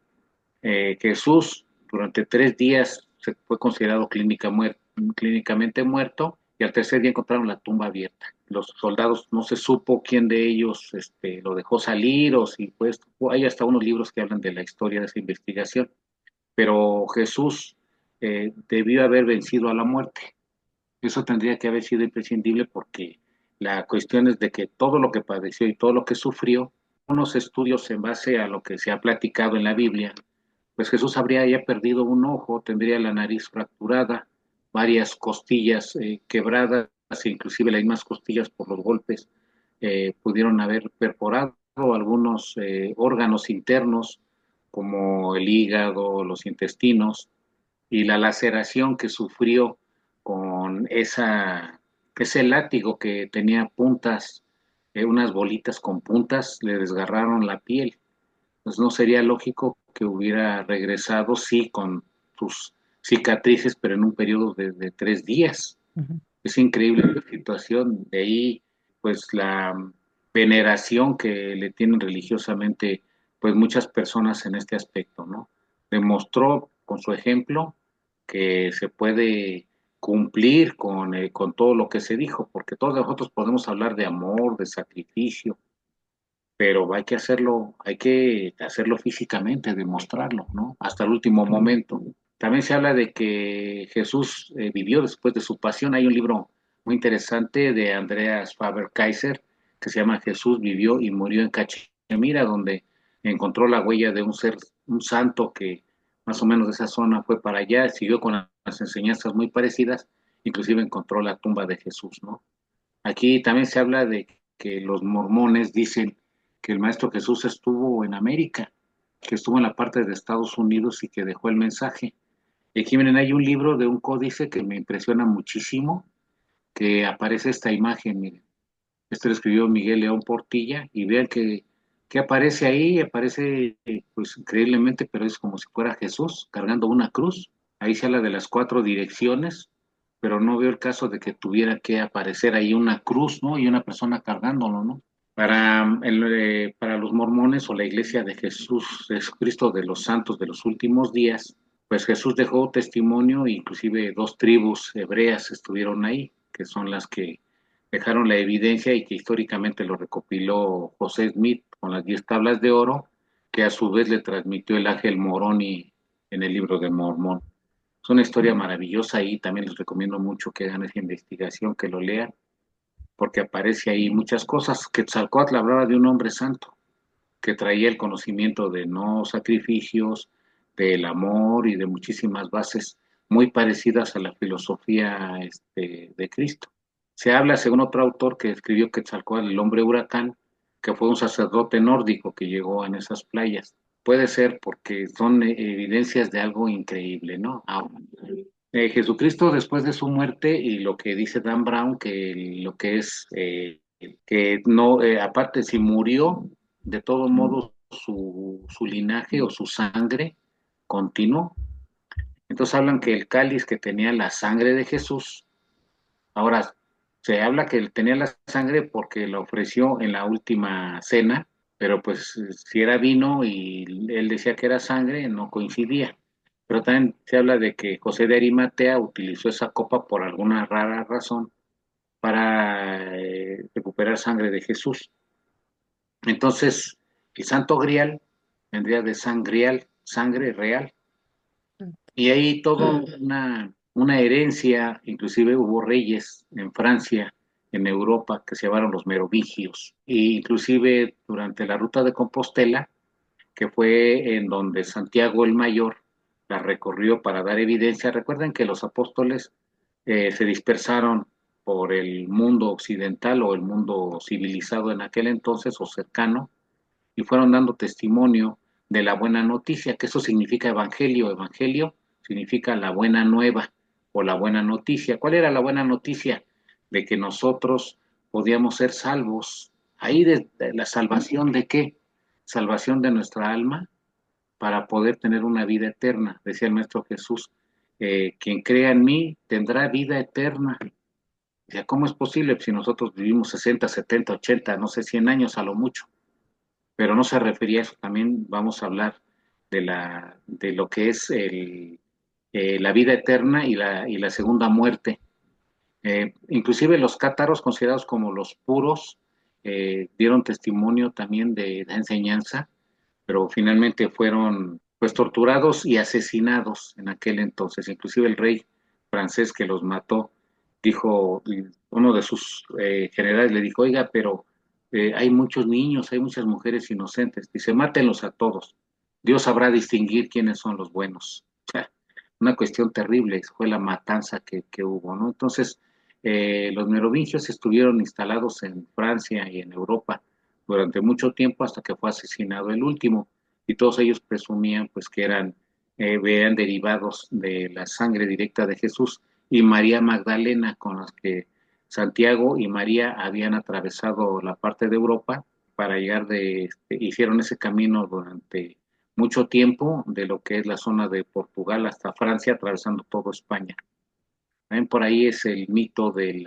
Jesús durante 3 días se fue considerado clínicamente muerto y al tercer día encontraron la tumba abierta. Los soldados no se supo quién de ellos lo dejó salir o si pues hay hasta unos libros que hablan de la historia de esa investigación, pero Jesús debió haber vencido a la muerte. Eso tendría que haber sido imprescindible porque la cuestión es de que todo lo que padeció y todo lo que sufrió, unos estudios en base a lo que se ha platicado en la Biblia, pues Jesús habría ya perdido un ojo, tendría la nariz fracturada, varias costillas quebradas, inclusive las mismas costillas por los golpes pudieron haber perforado algunos órganos internos como el hígado, los intestinos, y la laceración que sufrió con ese látigo que tenía puntas, unas bolitas con puntas, le desgarraron la piel. Pues no sería lógico que hubiera regresado, sí, con sus cicatrices, pero en un periodo de 3 días. Ujú. Es increíble la situación. De ahí, pues, la veneración que le tienen religiosamente, pues, muchas personas en este aspecto, ¿no? Demostró con su ejemplo que se puede cumplir con todo lo que se dijo, porque todos nosotros podemos hablar de amor, de sacrificio, pero hay que hacerlo físicamente, demostrarlo, ¿no? Hasta el último momento. También se habla de que Jesús vivió después de su pasión. Hay un libro muy interesante de Andreas Faber-Kaiser que se llama Jesús vivió y murió en Cachemira, donde encontró la huella de un santo que más o menos de esa zona fue para allá, siguió con las enseñanzas muy parecidas, inclusive encontró la tumba de Jesús, ¿no? Aquí también se habla de que los mormones dicen que el Maestro Jesús estuvo en América, que estuvo en la parte de Estados Unidos y que dejó el mensaje. Y aquí miren, hay un libro de un códice que me impresiona muchísimo, que aparece esta imagen, miren. Este lo escribió Miguel León Portilla y vean que aparece ahí, aparece pues increíblemente, pero es como si fuera Jesús cargando una cruz. Ahí se habla de las 4 direcciones, pero no veo el caso de que tuviera que aparecer ahí una cruz, ¿no? Y una persona cargándolo, ¿no? Para los mormones o la Iglesia de Jesús, Jesucristo de los Santos de los últimos días, pues Jesús dejó testimonio, inclusive dos tribus hebreas estuvieron ahí, que son las que dejaron la evidencia y que históricamente lo recopiló José Smith con las 10 tablas de oro, que a su vez le transmitió el ángel Moroni en el libro de Mormón. Es una historia maravillosa y también les recomiendo mucho que hagan esa investigación, que lo lean, porque aparece ahí muchas cosas. Quetzalcóatl hablaba de un hombre santo que traía el conocimiento de no sacrificios, del amor y de muchísimas bases muy parecidas a la filosofía de Cristo. Se habla, según otro autor que escribió Quetzalcóatl, el hombre huracán, que fue un sacerdote nórdico que llegó en esas playas. Puede ser porque son evidencias de algo increíble, ¿no? Ahora, Jesucristo después de su muerte y lo que dice Dan Brown, que lo que es, que no, aparte si murió, de todos modos su linaje o su sangre continuó. Entonces hablan que el cáliz que tenía la sangre de Jesús, ahora se habla que él tenía la sangre porque la ofreció en la última cena, pero pues si era vino y él decía que era sangre, no coincidía. Pero también se habla de que José de Arimatea utilizó esa copa por alguna rara razón para recuperar sangre de Jesús. Entonces, el Santo Grial vendría de sangrial, sangre real. Y hay toda una herencia, inclusive hubo reyes en Francia, en Europa, que se llamaron los merovingios. E inclusive durante la ruta de Compostela, que fue en donde Santiago el Mayor la recorrió para dar evidencia. Recuerden que los apóstoles se dispersaron por el mundo occidental o el mundo civilizado en aquel entonces o cercano y fueron dando testimonio de la buena noticia, que eso significa evangelio. Evangelio significa la buena nueva o la buena noticia. ¿Cuál era la buena noticia? De que nosotros podíamos ser salvos. Ahí de la salvación de qué? Salvación de nuestra alma para poder tener una vida eterna. Decía el Maestro Jesús, quien crea en mí tendrá vida eterna. O sea, ¿cómo es posible si nosotros vivimos 60, 70, 80, no sé, 100 años a lo mucho? Pero no se refería a eso. También vamos a hablar de lo que es la vida eterna y la segunda muerte. Inclusive los cátaros, considerados como los puros, dieron testimonio también de la enseñanza, pero finalmente fueron pues torturados y asesinados en aquel entonces. Inclusive el rey francés que los mató dijo, uno de sus generales le dijo, oiga, pero hay muchos niños, hay muchas mujeres inocentes. Dice, mátenlos a todos. Dios sabrá distinguir quiénes son los buenos. O sea, una cuestión terrible, fue la matanza que hubo, ¿no? Entonces, los merovingios estuvieron instalados en Francia y en Europa durante mucho tiempo hasta que fue asesinado el último, y todos ellos presumían pues que eran derivados de la sangre directa de Jesús y María Magdalena, con las que Santiago y María habían atravesado la parte de Europa para llegar hicieron ese camino durante mucho tiempo de lo que es la zona de Portugal hasta Francia, atravesando toda España. También por ahí es el mito del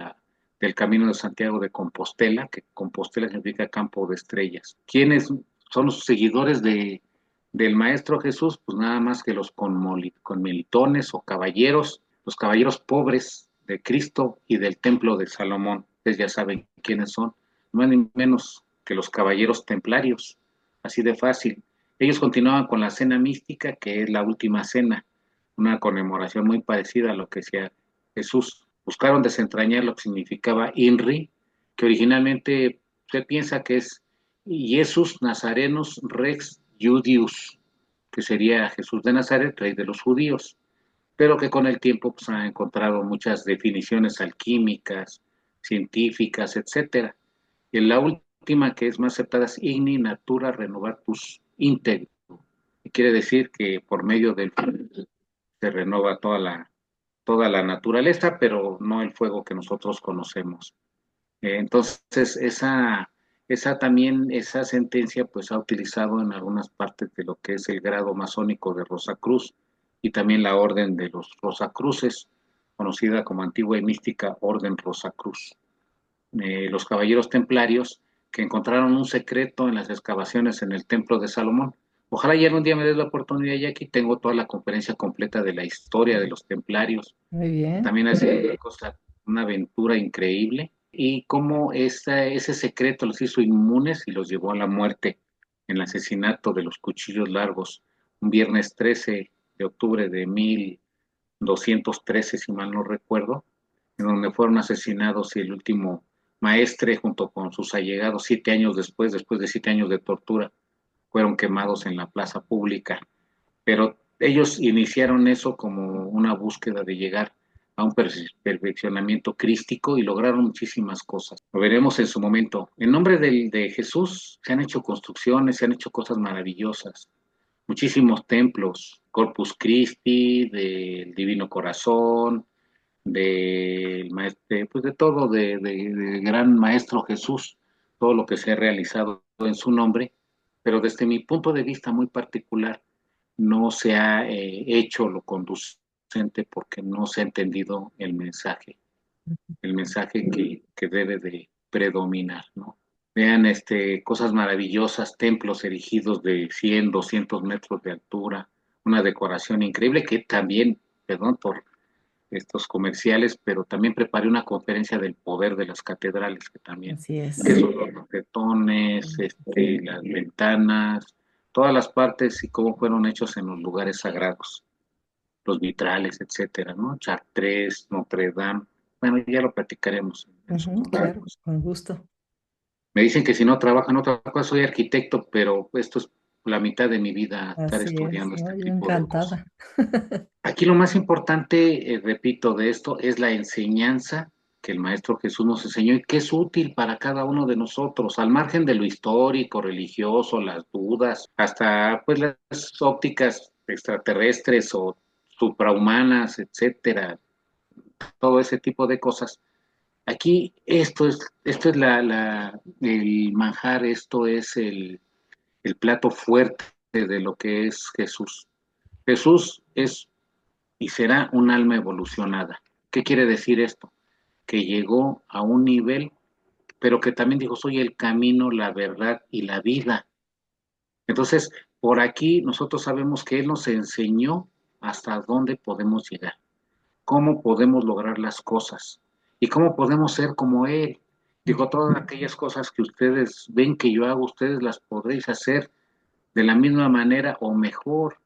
Camino de Santiago de Compostela, que Compostela significa campo de estrellas. ¿Quiénes son los seguidores del Maestro Jesús? Pues nada más que los conmilitones o caballeros, los caballeros pobres de Cristo y del Templo de Salomón. Ustedes ya saben quiénes son, no ni menos que los caballeros templarios, así de fácil. Ellos continuaban con la cena mística, que es la última cena, una conmemoración muy parecida a lo que se Jesús. Buscaron desentrañar lo que significaba INRI, que originalmente se piensa que es Jesús Nazarenus Rex Judius, que sería Jesús de Nazaret, rey de los judíos, pero que con el tiempo pues, han encontrado muchas definiciones alquímicas, científicas, etcétera. Y la última que es más aceptada es Igni Natura Renovatus Integro, que quiere decir que por medio del se renova toda la naturaleza, pero no el fuego que nosotros conocemos. Entonces, esa sentencia pues ha utilizado en algunas partes de lo que es el grado masónico de Rosacruz y también la orden de los Rosacruces, conocida como antigua y mística Orden Rosacruz. Los caballeros templarios que encontraron un secreto en las excavaciones en el Templo de Salomón. Ojalá ya un día me des la oportunidad, y aquí tengo toda la conferencia completa de la historia de los templarios. Muy bien. También es una aventura increíble, y cómo ese secreto los hizo inmunes y los llevó a la muerte en el asesinato de los cuchillos largos, un viernes 13 de octubre de 1213, si mal no recuerdo, en donde fueron asesinados y el último maestre junto con sus allegados 7 años después de 7 años de tortura, fueron quemados en la plaza pública. Pero ellos iniciaron eso como una búsqueda de llegar a un perfeccionamiento crístico y lograron muchísimas cosas. Lo veremos en su momento. En nombre de Jesús se han hecho construcciones, se han hecho cosas maravillosas. Muchísimos templos, Corpus Christi, del Divino Corazón, del maestro, pues de todo, de gran maestro Jesús, todo lo que se ha realizado en su nombre, pero desde mi punto de vista muy particular, no se ha hecho lo conducente porque no se ha entendido el mensaje que debe de predominar, ¿no? Vean cosas maravillosas, templos erigidos de 100, 200 metros de altura, una decoración increíble que también, perdón por estos comerciales, pero también preparé una conferencia del poder de las catedrales, que también, Así es. que son los rosetones, las ventanas, todas las partes y cómo fueron hechos en los lugares sagrados, los vitrales, etcétera, ¿no? Chartres, Notre Dame, bueno, ya lo platicaremos en su Claro, momento. con gusto. Me dicen que si no trabajo en otra cosa, soy arquitecto, pero esto es la mitad de mi vida, estar Así es, estudiando ¿no? este Yo tipo de cosas. encantada. Aquí lo más importante, repito, de esto es la enseñanza que el Maestro Jesús nos enseñó y que es útil para cada uno de nosotros, al margen de lo histórico, religioso, las dudas, hasta pues las ópticas extraterrestres o suprahumanas, etcétera, todo ese tipo de cosas. Aquí esto es el manjar, esto es el plato fuerte de lo que es Jesús. Jesús es y será un alma evolucionada. ¿Qué quiere decir esto? Que llegó a un nivel, pero que también dijo, soy el camino, la verdad y la vida. Entonces, por aquí nosotros sabemos que Él nos enseñó hasta dónde podemos llegar, cómo podemos lograr las cosas y cómo podemos ser como Él. Dijo, todas aquellas cosas que ustedes ven que yo hago, ustedes las podréis hacer de la misma manera o mejor.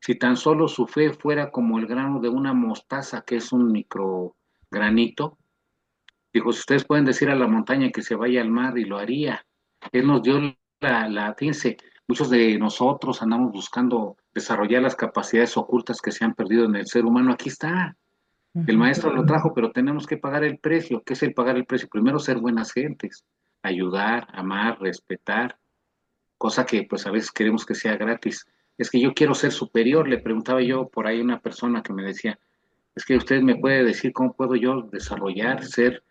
Si tan solo su fe fuera como el grano de una mostaza, que es un microgranito, dijo, si ustedes pueden decir a la montaña que se vaya al mar y lo haría. Él nos dio fíjense, muchos de nosotros andamos buscando desarrollar las capacidades ocultas que se han perdido en el ser humano. Aquí está. El maestro lo trajo, pero tenemos que pagar el precio. ¿Qué es el pagar el precio? Primero ser buenas gentes, ayudar, amar, respetar, cosa que pues a veces queremos que sea gratis. Es que yo quiero ser superior, le preguntaba yo por ahí a una persona que me decía, es que usted me puede decir cómo puedo yo desarrollar, ser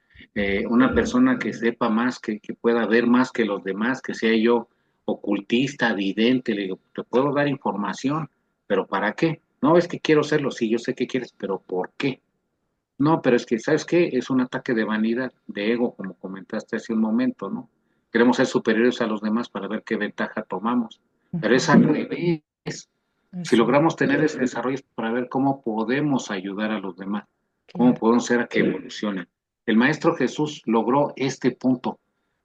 una persona que sepa más, que pueda ver más que los demás, que sea yo ocultista, vidente. Le digo, te puedo dar información, pero ¿para qué? No, es que quiero serlo, sí, yo sé que quieres, pero ¿por qué? No, pero es que, ¿sabes qué? Es un ataque de vanidad, de ego, como comentaste hace un momento, ¿no? Queremos ser superiores a los demás para ver qué ventaja tomamos. Pero es al revés. Si Así, logramos tener ese desarrollo es para ver cómo podemos ayudar a los demás, cómo claro. podemos hacer a que evolucionen. El Maestro Jesús logró este punto,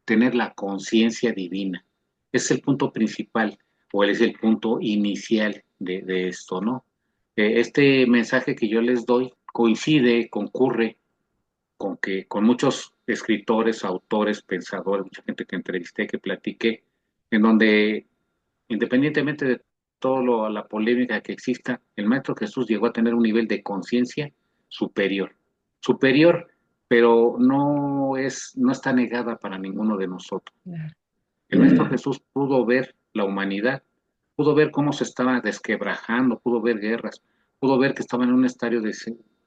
tener la conciencia divina. Es el punto principal, o es el punto inicial de esto, ¿no? Este mensaje que yo les doy coincide, concurre con muchos escritores, autores, pensadores, mucha gente que entrevisté, que platiqué, en donde independientemente de toda la polémica que exista, el Maestro Jesús llegó a tener un nivel de conciencia superior. Superior, pero no está negada para ninguno de nosotros. Claro. El Maestro Jesús pudo ver la humanidad, pudo ver cómo se estaba desquebrajando, pudo ver guerras, pudo ver que estaba en un estadio de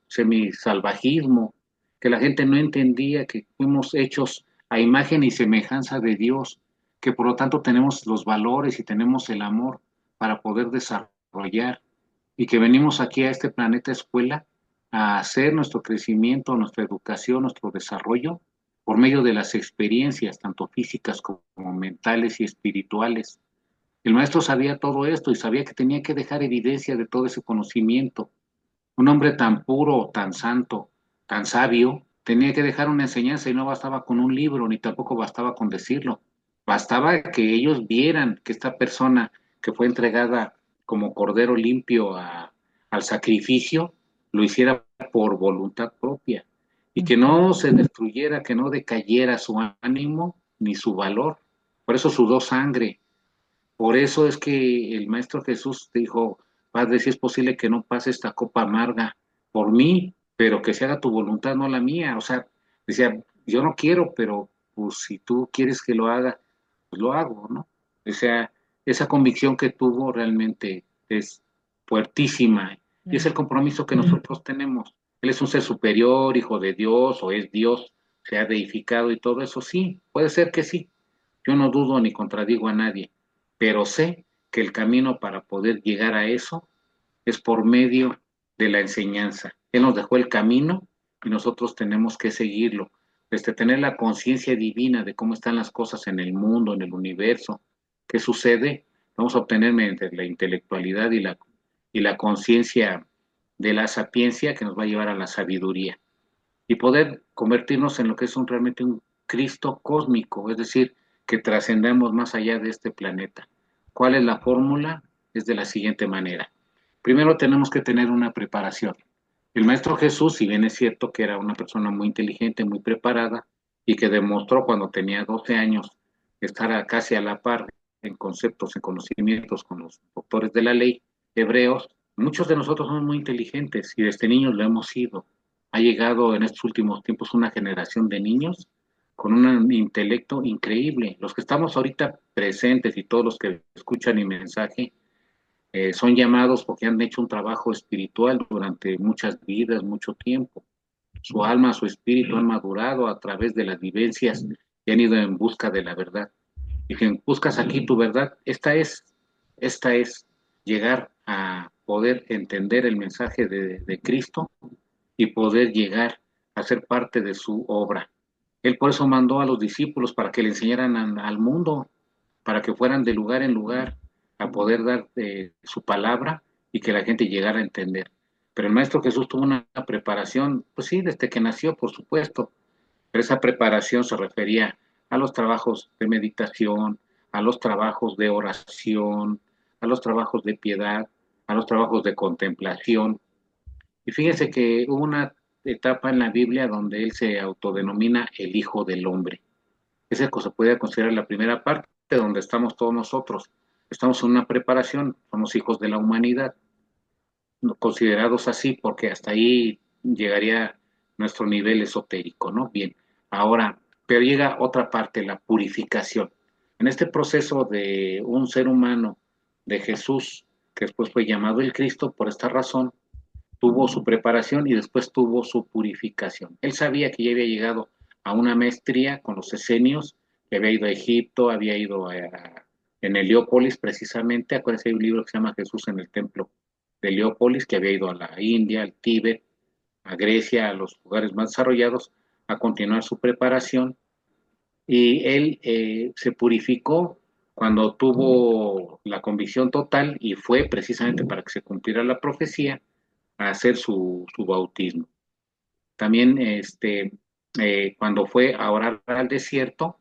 semisalvajismo, que la gente no entendía que fuimos hechos a imagen y semejanza de Dios, que por lo tanto tenemos los valores y tenemos el amor para poder desarrollar, y que venimos aquí a este planeta escuela a hacer nuestro crecimiento, nuestra educación, nuestro desarrollo por medio de las experiencias, tanto físicas como mentales y espirituales. El maestro sabía todo esto y sabía que tenía que dejar evidencia de todo ese conocimiento. Un hombre tan puro, tan santo, tan sabio, tenía que dejar una enseñanza y no bastaba con un libro, ni tampoco bastaba con decirlo. Bastaba que ellos vieran que esta persona que fue entregada como cordero limpio al sacrificio, lo hiciera por voluntad propia y que Ujú. no se destruyera, que no decayera su ánimo ni su valor. Por eso sudó sangre, por eso es que el Maestro Jesús dijo, Padre, si es posible que no pase esta copa amarga por mí, pero que se haga tu voluntad, no la mía. O sea, decía, yo no quiero, pero pues si tú quieres que lo haga, pues lo hago, ¿no? O sea, esa convicción que tuvo realmente es fuertísima y es el compromiso que nosotros tenemos. Él es un ser superior, hijo de Dios, o es Dios, se ha deificado y todo eso, sí, puede ser que sí. Yo no dudo ni contradigo a nadie, pero sé que el camino para poder llegar a eso es por medio de la enseñanza. Él nos dejó el camino y nosotros tenemos que seguirlo. Tener la conciencia divina de cómo están las cosas en el mundo, en el universo, qué sucede, vamos a obtener mediante la intelectualidad y la conciencia de la sapiencia que nos va a llevar a la sabiduría y poder convertirnos en lo que es realmente un Cristo cósmico, es decir, que trascendamos más allá de este planeta. ¿Cuál es la fórmula? Es de la siguiente manera. Primero tenemos que tener una preparación. El Maestro Jesús, si bien es cierto que era una persona muy inteligente, muy preparada, y que demostró cuando tenía 12 años estar casi a la par en conceptos, en conocimientos con los doctores de la ley hebreos, muchos de nosotros somos muy inteligentes y desde niños lo hemos sido. Ha llegado en estos últimos tiempos una generación de niños con un intelecto increíble. Los que estamos ahorita presentes y todos los que escuchan mi mensaje son llamados porque han hecho un trabajo espiritual durante muchas vidas, mucho tiempo. Su alma, su espíritu han madurado a través de las vivencias y han ido en busca de la verdad. Y que buscas aquí tu verdad, esta es llegar a poder entender el mensaje de Cristo y poder llegar a ser parte de su obra. Él por eso mandó a los discípulos para que le enseñaran al mundo, para que fueran de lugar en lugar a poder dar su palabra y que la gente llegara a entender. Pero el Maestro Jesús tuvo una preparación, pues sí, desde que nació, por supuesto, pero esa preparación se refería a los trabajos de meditación, a los trabajos de oración, a los trabajos de piedad, a los trabajos de contemplación. Y fíjense que hubo una etapa en la Biblia donde él se autodenomina el Hijo del Hombre. Esa se puede considerar la primera parte donde estamos todos nosotros. Estamos en una preparación, somos hijos de la humanidad, considerados así porque hasta ahí llegaría nuestro nivel esotérico, ¿no? Bien, ahora, pero llega otra parte, la purificación. En este proceso de un ser humano, de Jesús, que después fue llamado el Cristo, por esta razón, tuvo su preparación y después tuvo su purificación. Él sabía que ya había llegado a una maestría con los esenios, que había ido a Egipto, había ido en Heliópolis precisamente, acuérdense, hay un libro que se llama Jesús en el templo de Heliópolis, que había ido a la India, al Tíbet, a Grecia, a los lugares más desarrollados, a continuar su preparación. Y él se purificó cuando tuvo la convicción total y fue precisamente para que se cumpliera la profecía a hacer su bautismo. También cuando fue a orar al desierto,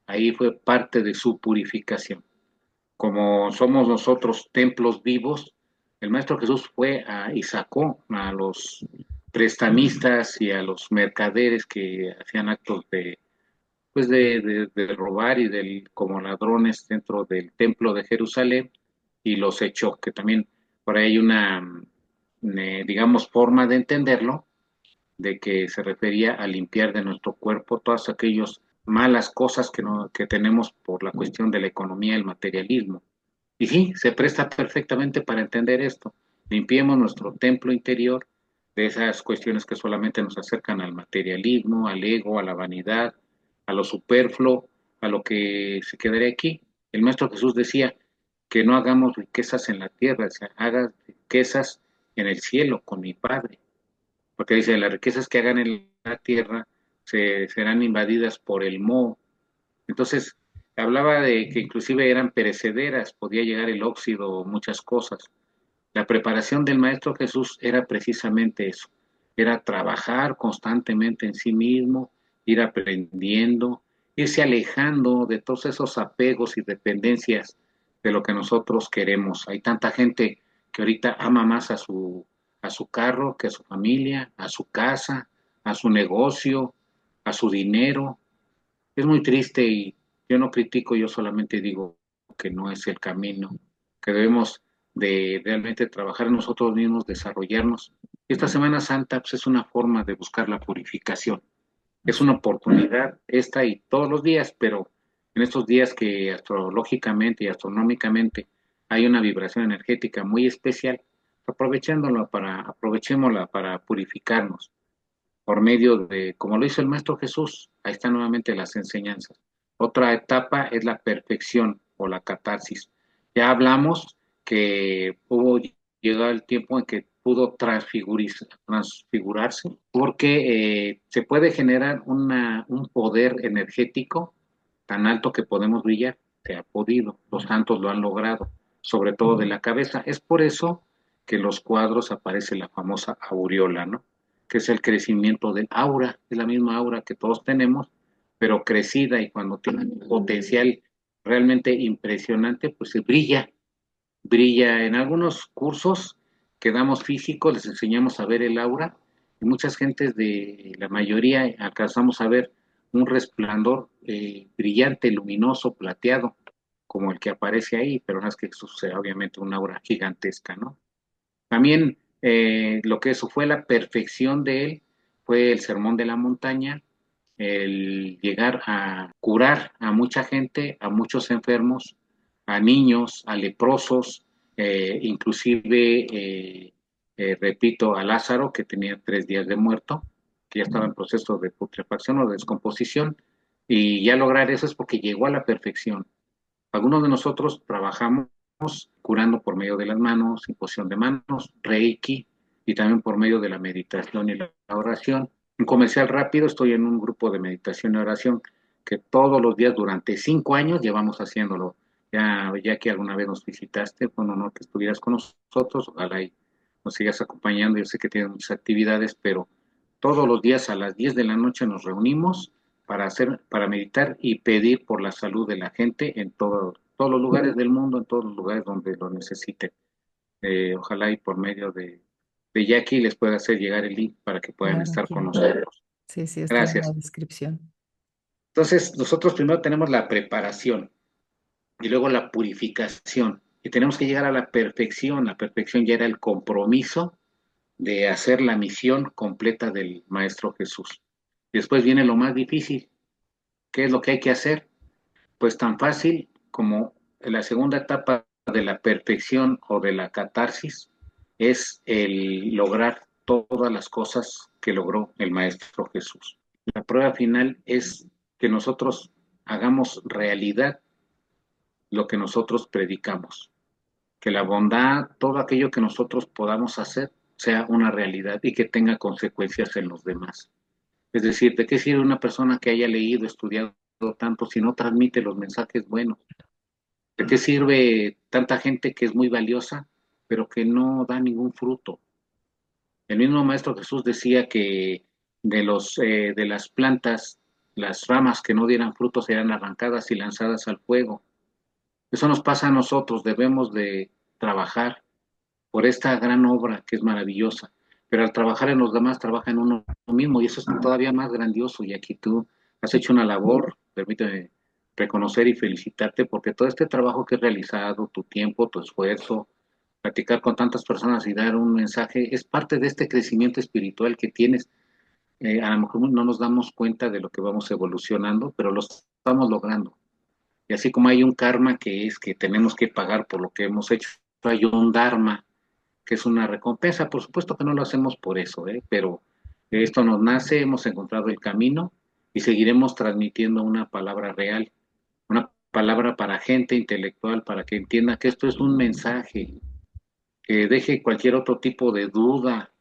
ahí fue parte de su purificación. Como somos nosotros templos vivos, el Maestro Jesús fue y sacó a los prestamistas y a los mercaderes que hacían actos de robar y como ladrones dentro del templo de Jerusalén y los echó, que también por ahí hay una, digamos, forma de entenderlo, de que se refería a limpiar de nuestro cuerpo todas aquellas malas cosas que tenemos por la cuestión de la economía y el materialismo. Y sí, se presta perfectamente para entender esto. Limpiemos nuestro templo interior de esas cuestiones que solamente nos acercan al materialismo, al ego, a la vanidad, a lo superfluo, a lo que se quedaría aquí. El Maestro Jesús decía que no hagamos riquezas en la tierra, o sea, haga riquezas en el cielo con mi Padre. porque dice, las riquezas que hagan en la tierra serán invadidas por el moho. Entonces, hablaba de que inclusive eran perecederas, podía llegar el óxido, muchas cosas. La preparación del Maestro Jesús era precisamente eso, era trabajar constantemente en sí mismo, ir aprendiendo, irse alejando de todos esos apegos y dependencias de lo que nosotros queremos. Hay tanta gente que ahorita ama más a su carro que a su familia, a su casa, a su negocio, a su dinero. Es muy triste y yo no critico, yo solamente digo que no es el camino, que debemos de realmente trabajar en nosotros mismos, desarrollarnos. Esta Semana Santa pues, es una forma de buscar la purificación. Es una oportunidad esta y todos los días, pero en estos días que astrológicamente y astronómicamente hay una vibración energética muy especial, aprovechémosla para purificarnos por medio de, como lo hizo el Maestro Jesús, ahí están nuevamente las enseñanzas. Otra etapa es la perfección o la catarsis. Ya hablamos que hubo llegado el tiempo en que pudo transfigurarse, porque se puede generar un poder energético tan alto que podemos brillar, se ha podido, los santos lo han logrado, sobre todo de la cabeza. Es por eso que en los cuadros aparece la famosa aureola, ¿no? Que es el crecimiento del aura, es la misma aura que todos tenemos, pero crecida y cuando tiene un potencial realmente impresionante, pues se brilla. En algunos cursos que damos físicos les enseñamos a ver el aura y muchas gentes de la mayoría alcanzamos a ver un resplandor brillante, luminoso, plateado, como el que aparece ahí, pero no es que eso sea obviamente una aura gigantesca, ¿no? También lo que eso fue la perfección de él fue el sermón de la montaña, el llegar a curar a mucha gente, a muchos enfermos, a niños, a leprosos, inclusive, repito, a Lázaro, que tenía 3 días de muerto, que ya estaba en proceso de putrefacción o de descomposición, y ya lograr eso es porque llegó a la perfección. Algunos de nosotros trabajamos curando por medio de las manos, imposición de manos, reiki, y también por medio de la meditación y la oración. Un comercial rápido, estoy en un grupo de meditación y oración que todos los días durante 5 años llevamos haciéndolo. Ya que alguna vez nos visitaste, fue un honor que estuvieras con nosotros, ojalá y nos sigas acompañando. Yo sé que tienes muchas actividades, pero todos los días a las 10 de la noche nos reunimos para meditar y pedir por la salud de la gente en todos los lugares del mundo, en todos los lugares donde lo necesiten. Ojalá y por medio de Jackie les pueda hacer llegar el link para que puedan Claro, estar con aquí. nosotros. Sí, sí, está en la Gracias. descripción. Entonces, nosotros primero tenemos la preparación y luego la purificación. Y tenemos que llegar a la perfección. La perfección ya era el compromiso de hacer la misión completa del Maestro Jesús. Después viene lo más difícil. ¿Qué es lo que hay que hacer? Pues tan fácil como la segunda etapa de la perfección o de la catarsis es el lograr todas las cosas que logró el Maestro Jesús. La prueba final es que nosotros hagamos realidad lo que nosotros predicamos, que la bondad, todo aquello que nosotros podamos hacer, sea una realidad y que tenga consecuencias en los demás. Es decir, ¿de qué sirve una persona que haya leído, estudiado tanto si no transmite los mensajes buenos? ¿De qué sirve tanta gente que es muy valiosa, pero que no da ningún fruto? El mismo Maestro Jesús decía que de las plantas, las ramas que no dieran frutos serán arrancadas y lanzadas al fuego. Eso nos pasa a nosotros, debemos de trabajar por esta gran obra que es maravillosa, pero al trabajar en los demás trabaja en uno mismo y eso es todavía más grandioso. Y aquí tú has hecho una labor, permíteme reconocer y felicitarte porque todo este trabajo que has realizado, tu tiempo, tu esfuerzo, platicar con tantas personas y dar un mensaje, es parte de este crecimiento espiritual que tienes. A lo mejor no nos damos cuenta de lo que vamos evolucionando, pero lo estamos logrando. Y así como hay un karma que es que tenemos que pagar por lo que hemos hecho, hay un dharma que es una recompensa. Por supuesto que no lo hacemos por eso, pero esto nos nace, hemos encontrado el camino y seguiremos transmitiendo una palabra real, una palabra para gente intelectual, para que entienda que esto es un mensaje, que deje cualquier otro tipo de duda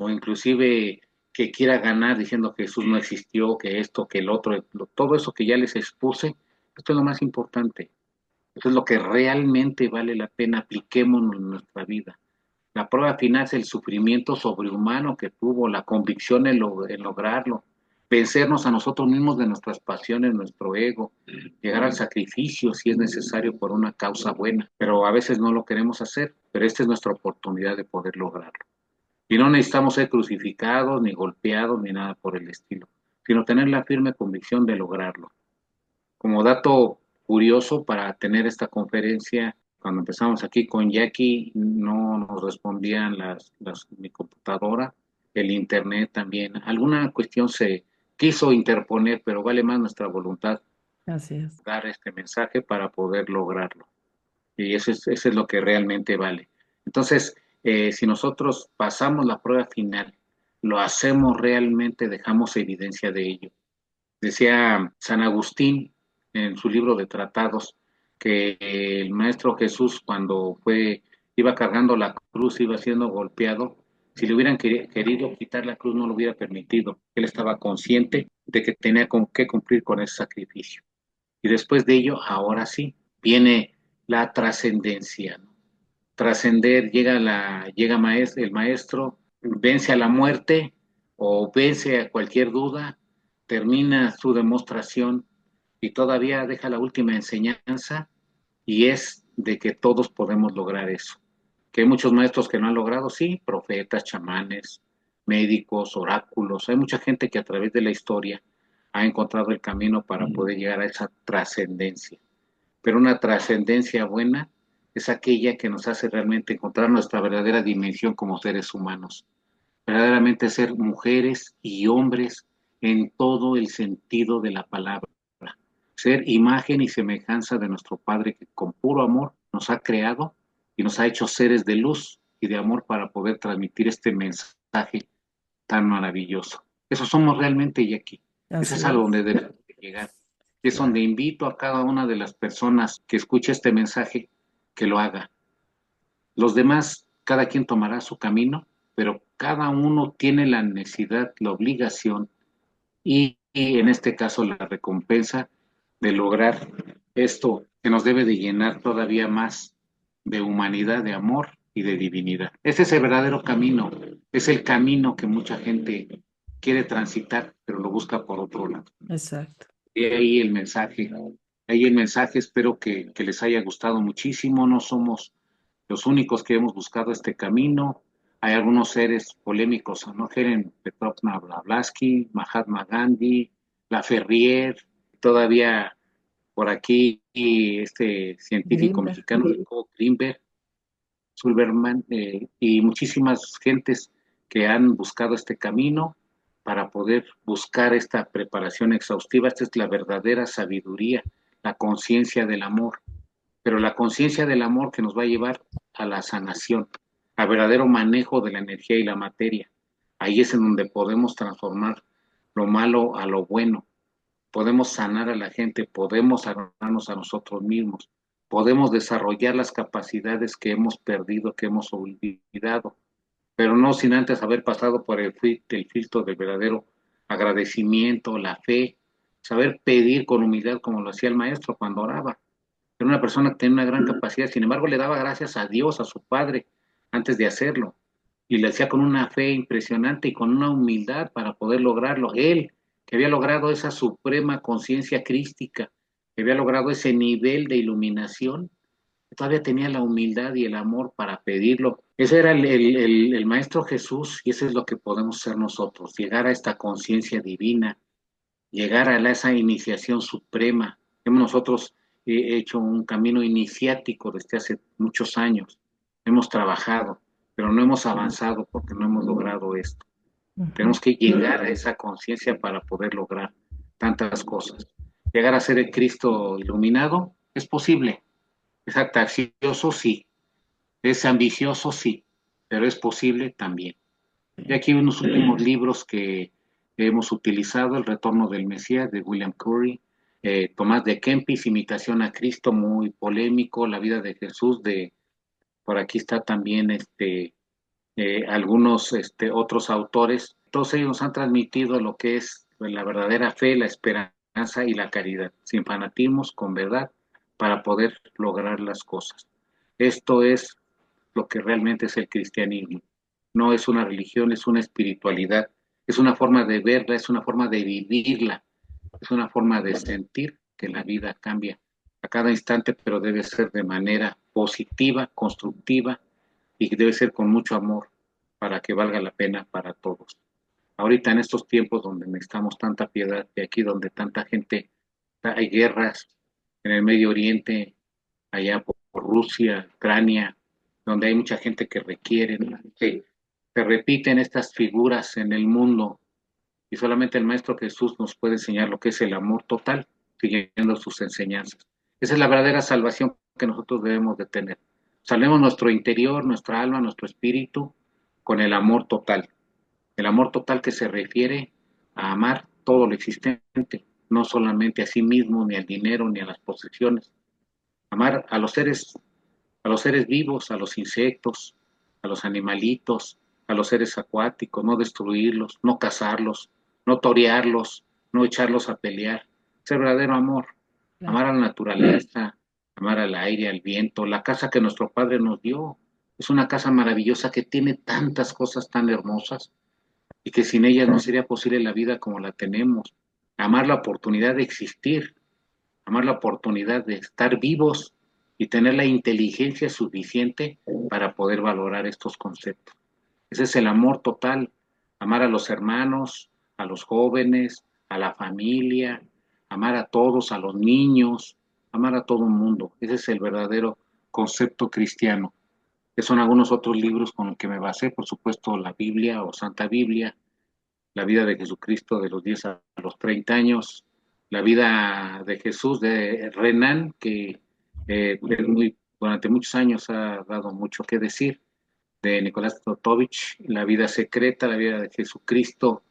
o inclusive que quiera ganar diciendo que Jesús no existió, que esto, que el otro, todo eso que ya les expuse, esto es lo más importante. Esto es lo que realmente vale la pena, apliquémonos en nuestra vida. La prueba final es el sufrimiento sobrehumano que tuvo, la convicción en lograrlo, vencernos a nosotros mismos de nuestras pasiones, nuestro ego, llegar al sacrificio si es necesario por una causa buena, pero a veces no lo queremos hacer, pero esta es nuestra oportunidad de poder lograrlo. Y no necesitamos ser crucificados, ni golpeados, ni nada por el estilo, sino tener la firme convicción de lograrlo. Como dato curioso para tener esta conferencia, cuando empezamos aquí con Jackie, no nos respondían mi computadora, el internet también. Alguna cuestión se quiso interponer, pero vale más nuestra voluntad Así es. dar este mensaje para poder lograrlo. Y eso es lo que realmente vale. Entonces, si nosotros pasamos la prueba final, lo hacemos realmente, dejamos evidencia de ello. Decía San Agustín en su libro de Tratados que el Maestro Jesús cuando iba cargando la cruz, iba siendo golpeado, si le hubieran querido quitar la cruz no lo hubiera permitido. Él estaba consciente de que tenía que cumplir con ese sacrificio. Y después de ello, ahora sí, viene la trascendencia, ¿no? Trascender, el maestro, vence a la muerte o vence a cualquier duda, termina su demostración y todavía deja la última enseñanza y es de que todos podemos lograr eso. Que hay muchos maestros que no han logrado, sí, profetas, chamanes, médicos, oráculos, hay mucha gente que a través de la historia ha encontrado el camino para poder llegar a esa trascendencia. Pero una trascendencia buena es aquella que nos hace realmente encontrar nuestra verdadera dimensión como seres humanos, verdaderamente ser mujeres y hombres en todo el sentido de la palabra, ser imagen y semejanza de nuestro Padre que con puro amor nos ha creado y nos ha hecho seres de luz y de amor para poder transmitir este mensaje tan maravilloso. Eso somos realmente y aquí. Eso Así es a es. donde debemos llegar. Es donde invito a cada una de las personas que escuche este mensaje que lo haga. Los demás, cada quien tomará su camino, pero cada uno tiene la necesidad, la obligación y en este caso la recompensa de lograr esto que nos debe de llenar todavía más de humanidad, de amor y de divinidad. Ese es el verdadero camino, es el camino que mucha gente quiere transitar, pero lo busca por otro lado. Exacto. Y ahí el mensaje, espero que les haya gustado muchísimo, no somos los únicos que hemos buscado este camino. Hay algunos seres polémicos, ¿no? Helen Petrovna Blavatsky, Mahatma Gandhi, Laferrier, todavía por aquí este científico Grimberg. mexicano, Grimberg, Sulberman, y muchísimas gentes que han buscado este camino para poder buscar esta preparación exhaustiva. Esta es la verdadera sabiduría, la conciencia del amor, pero la conciencia del amor que nos va a llevar a la sanación, al verdadero manejo de la energía y la materia. Ahí es en donde podemos transformar lo malo a lo bueno, podemos sanar a la gente, podemos sanarnos a nosotros mismos, podemos desarrollar las capacidades que hemos perdido, que hemos olvidado, pero no sin antes haber pasado por el filtro del verdadero agradecimiento, la fe, saber pedir con humildad como lo hacía el maestro cuando oraba. Era una persona que tenía una gran capacidad, sin embargo le daba gracias a Dios, a su Padre, antes de hacerlo. Y lo hacía con una fe impresionante y con una humildad para poder lograrlo. Él, que había logrado esa suprema conciencia crística, que había logrado ese nivel de iluminación, todavía tenía la humildad y el amor para pedirlo. Ese era el Maestro Jesús y eso es lo que podemos ser nosotros, llegar a esta conciencia divina, llegar a esa iniciación suprema. Hemos nosotros hecho un camino iniciático desde hace muchos años. Hemos trabajado, pero no hemos avanzado porque no hemos logrado esto. Ujú. Tenemos que llegar a esa conciencia para poder lograr tantas cosas. Llegar a ser el Cristo iluminado es posible. Es atracioso, sí. Es ambicioso, sí. Pero es posible también. Y aquí unos últimos libros que hemos utilizado, El Retorno del Mesías de William Curry, Tomás de Kempis, Imitación a Cristo, muy polémico, La vida de Jesús, por aquí está también algunos otros autores. Todos ellos nos han transmitido lo que es la verdadera fe, la esperanza y la caridad, sin fanatismos, con verdad, para poder lograr las cosas. Esto es lo que realmente es el cristianismo. No es una religión, es una espiritualidad, es una forma de verla, es una forma de vivirla, es una forma de sentir que la vida cambia a cada instante, pero debe ser de manera positiva, constructiva y que debe ser con mucho amor para que valga la pena para todos. Ahorita en estos tiempos donde necesitamos tanta piedad y aquí donde tanta gente, hay guerras en el Medio Oriente, allá por Rusia, Ucrania, donde hay mucha gente que requiere, que se repiten estas figuras en el mundo y solamente el Maestro Jesús nos puede enseñar lo que es el amor total, siguiendo sus enseñanzas. Esa es la verdadera salvación que nosotros debemos de tener. Salvemos nuestro interior, nuestra alma, nuestro espíritu con el amor total que se refiere a amar todo lo existente, no solamente a sí mismo, ni al dinero, ni a las posesiones. Amar a los seres vivos, a los insectos, a los animalitos, a los seres acuáticos, no destruirlos, no cazarlos, no torearlos, no echarlos a pelear. Es el verdadero amor. Claro. Amar a la naturaleza, amar al aire, al viento, la casa que nuestro Padre nos dio. Es una casa maravillosa que tiene tantas cosas tan hermosas y que sin ellas no sería posible la vida como la tenemos. Amar la oportunidad de existir, amar la oportunidad de estar vivos y tener la inteligencia suficiente para poder valorar estos conceptos. Ese es el amor total, amar a los hermanos, a los jóvenes, a la familia, amar a todos, a los niños, amar a todo el mundo. Ese es el verdadero concepto cristiano. Que son algunos otros libros con los que me basé, por supuesto, la Biblia o Santa Biblia, la vida de Jesucristo de los 10 a los 30 años, la vida de Jesús de Renan, que durante muchos años ha dado mucho que decir, de Nicolás Totovich, la vida secreta, la vida de Jesucristo,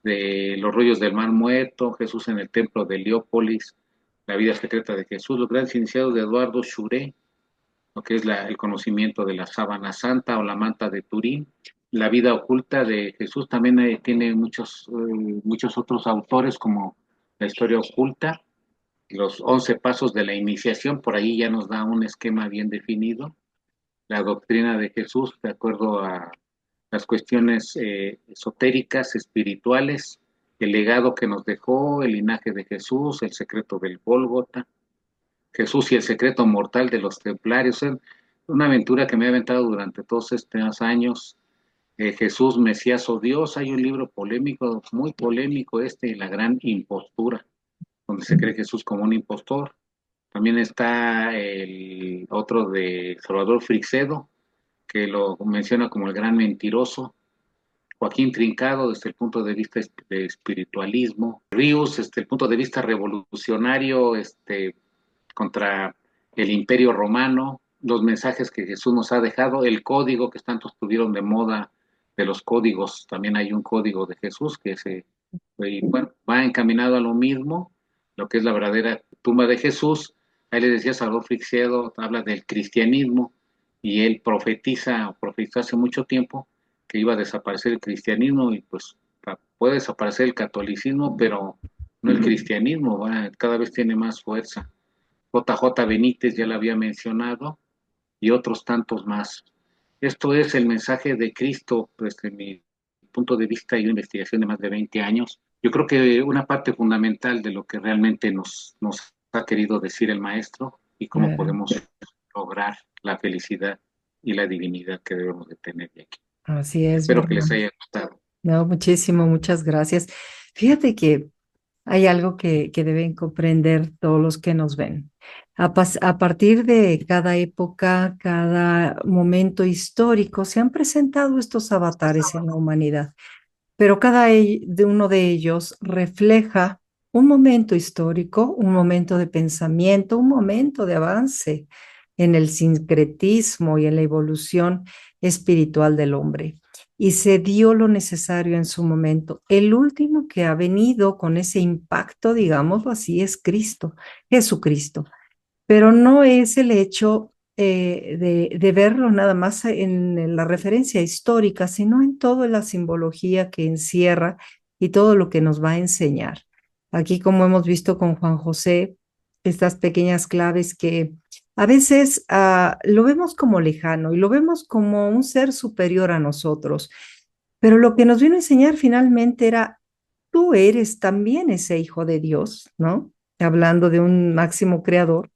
de los rollos del mar muerto, Jesús en el templo de Heliópolis, la vida secreta de Jesús, los grandes iniciados de Eduardo Schuré, lo que es el conocimiento de la sábana santa o la manta de Turín. La vida oculta de Jesús también tiene muchos otros autores, como la historia oculta, los 11 pasos de la iniciación, por ahí ya nos da un esquema bien definido. La doctrina de Jesús, de acuerdo a las cuestiones esotéricas, espirituales, el legado que nos dejó, el linaje de Jesús, el secreto del Gólgota, Jesús y el secreto mortal de los templarios. Es una aventura que me ha aventado durante todos estos años. Jesús, Mesías o Dios. Hay un libro polémico, muy polémico La gran impostura, donde se cree Jesús como un impostor. También está el otro de Salvador Frixedo, que lo menciona como el gran mentiroso. Joaquín Trincado, desde el punto de vista de espiritualismo. Ríos, desde el punto de vista revolucionario, contra el Imperio Romano, los mensajes que Jesús nos ha dejado, el código que tanto estuvieron de moda de los códigos, también hay un código de Jesús bueno, va encaminado a lo mismo, lo que es la verdadera tumba de Jesús. Ahí le decía Salvador Frixedo, habla del cristianismo y él profetizó hace mucho tiempo que iba a desaparecer el cristianismo y pues puede desaparecer el catolicismo, pero no el cristianismo, cada vez tiene más fuerza. JJ Benítez ya lo había mencionado, y otros tantos más. Esto es el mensaje de Cristo, desde mi punto de vista y una investigación de más de 20 años. Yo creo que una parte fundamental de lo que realmente nos ha querido decir el Maestro y cómo Claro. podemos lograr la felicidad y la divinidad que debemos de tener de aquí. Así es, Espero que ¿verdad? les haya gustado. No, muchísimo, muchas gracias. Fíjate que hay algo que deben comprender todos los que nos ven. A partir de cada época, cada momento histórico, se han presentado estos avatares en la humanidad, pero de uno de ellos refleja un momento histórico, un momento de pensamiento, un momento de avance en el sincretismo y en la evolución espiritual del hombre. Y se dio lo necesario en su momento. El último que ha venido con ese impacto, digámoslo así, es Cristo, Jesucristo. Pero no es el hecho de verlo nada más en la referencia histórica, sino en toda la simbología que encierra y todo lo que nos va a enseñar. Aquí, como hemos visto con Juan José, estas pequeñas claves que a veces lo vemos como lejano y lo vemos como un ser superior a nosotros, pero lo que nos vino a enseñar finalmente era, tú eres también ese hijo de Dios, ¿no? Hablando de un máximo creador.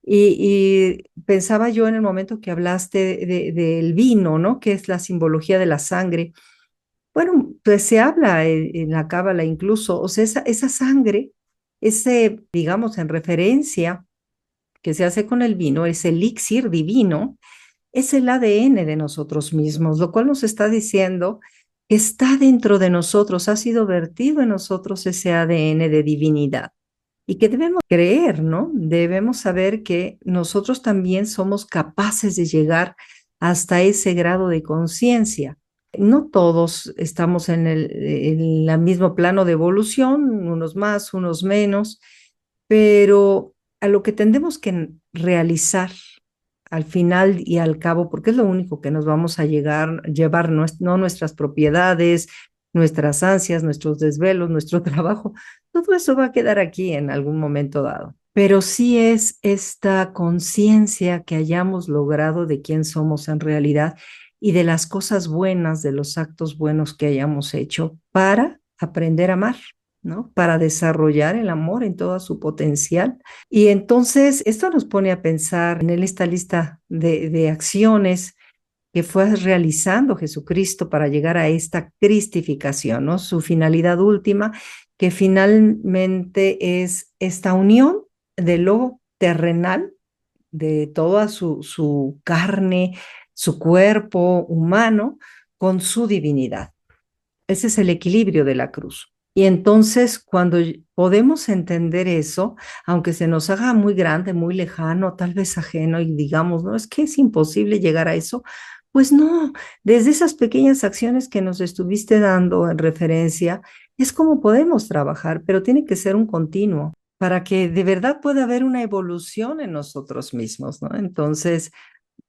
Y pensaba yo en el momento que hablaste del vino, ¿no? Que es la simbología de la sangre. Bueno, pues se habla en la Cábala incluso, o sea, esa sangre, ese, digamos, en referencia que se hace con el vino, ese elixir divino, es el ADN de nosotros mismos, lo cual nos está diciendo que está dentro de nosotros, ha sido vertido en nosotros ese ADN de divinidad y que debemos creer, ¿no? Debemos saber que nosotros también somos capaces de llegar hasta ese grado de conciencia. No todos estamos en el mismo plano de evolución, unos más, unos menos, pero a lo que tendemos que realizar al final y al cabo, porque es lo único que nos vamos a llevar, no nuestras propiedades, nuestras ansias, nuestros desvelos, nuestro trabajo, todo eso va a quedar aquí en algún momento dado. Pero sí es esta conciencia que hayamos logrado de quién somos en realidad y de las cosas buenas, de los actos buenos que hayamos hecho para aprender a amar, ¿no? Para desarrollar el amor en todo su potencial. Y entonces esto nos pone a pensar en esta lista de acciones que fue realizando Jesucristo para llegar a esta cristificación, ¿no? Su finalidad última, que finalmente es esta unión de lo terrenal, de toda su carne, su cuerpo humano, con su divinidad. Ese es el equilibrio de la cruz. Y entonces, cuando podemos entender eso, aunque se nos haga muy grande, muy lejano, tal vez ajeno, y digamos, no, es que es imposible llegar a eso, pues no, desde esas pequeñas acciones que nos estuviste dando en referencia, es como podemos trabajar, pero tiene que ser un continuo para que de verdad pueda haber una evolución en nosotros mismos, ¿no? Entonces,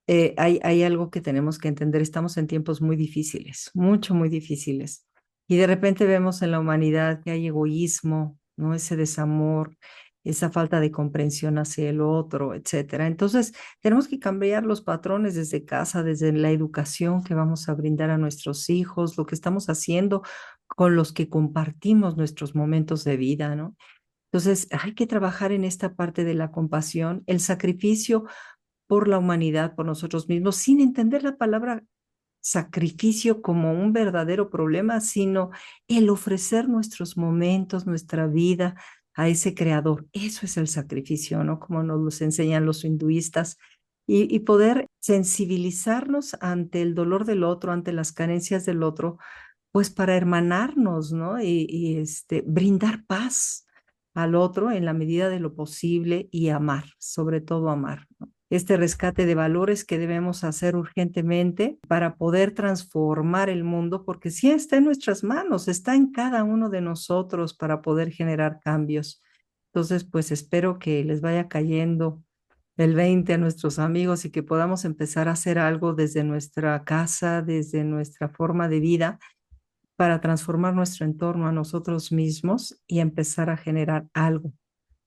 hay algo que tenemos que entender, estamos en tiempos muy difíciles, mucho, muy difíciles. Y de repente vemos en la humanidad que hay egoísmo, ¿no? Ese desamor, esa falta de comprensión hacia el otro, etcétera. Entonces, tenemos que cambiar los patrones desde casa, desde la educación que vamos a brindar a nuestros hijos, lo que estamos haciendo con los que compartimos nuestros momentos de vida, ¿no? Entonces, hay que trabajar en esta parte de la compasión, el sacrificio por la humanidad, por nosotros mismos, sin entender la palabra sacrificio como un verdadero problema, sino el ofrecer nuestros momentos, nuestra vida a ese creador. Eso es el sacrificio, ¿no? Como nos los enseñan los hinduistas. Y poder sensibilizarnos ante el dolor del otro, ante las carencias del otro, pues para hermanarnos, ¿no? Brindar paz al otro en la medida de lo posible y amar, sobre todo amar, ¿no? Este rescate de valores que debemos hacer urgentemente para poder transformar el mundo, porque sí está en nuestras manos, está en cada uno de nosotros para poder generar cambios. Entonces, pues espero que les vaya cayendo el 20 a nuestros amigos y que podamos empezar a hacer algo desde nuestra casa, desde nuestra forma de vida, para transformar nuestro entorno a nosotros mismos y empezar a generar algo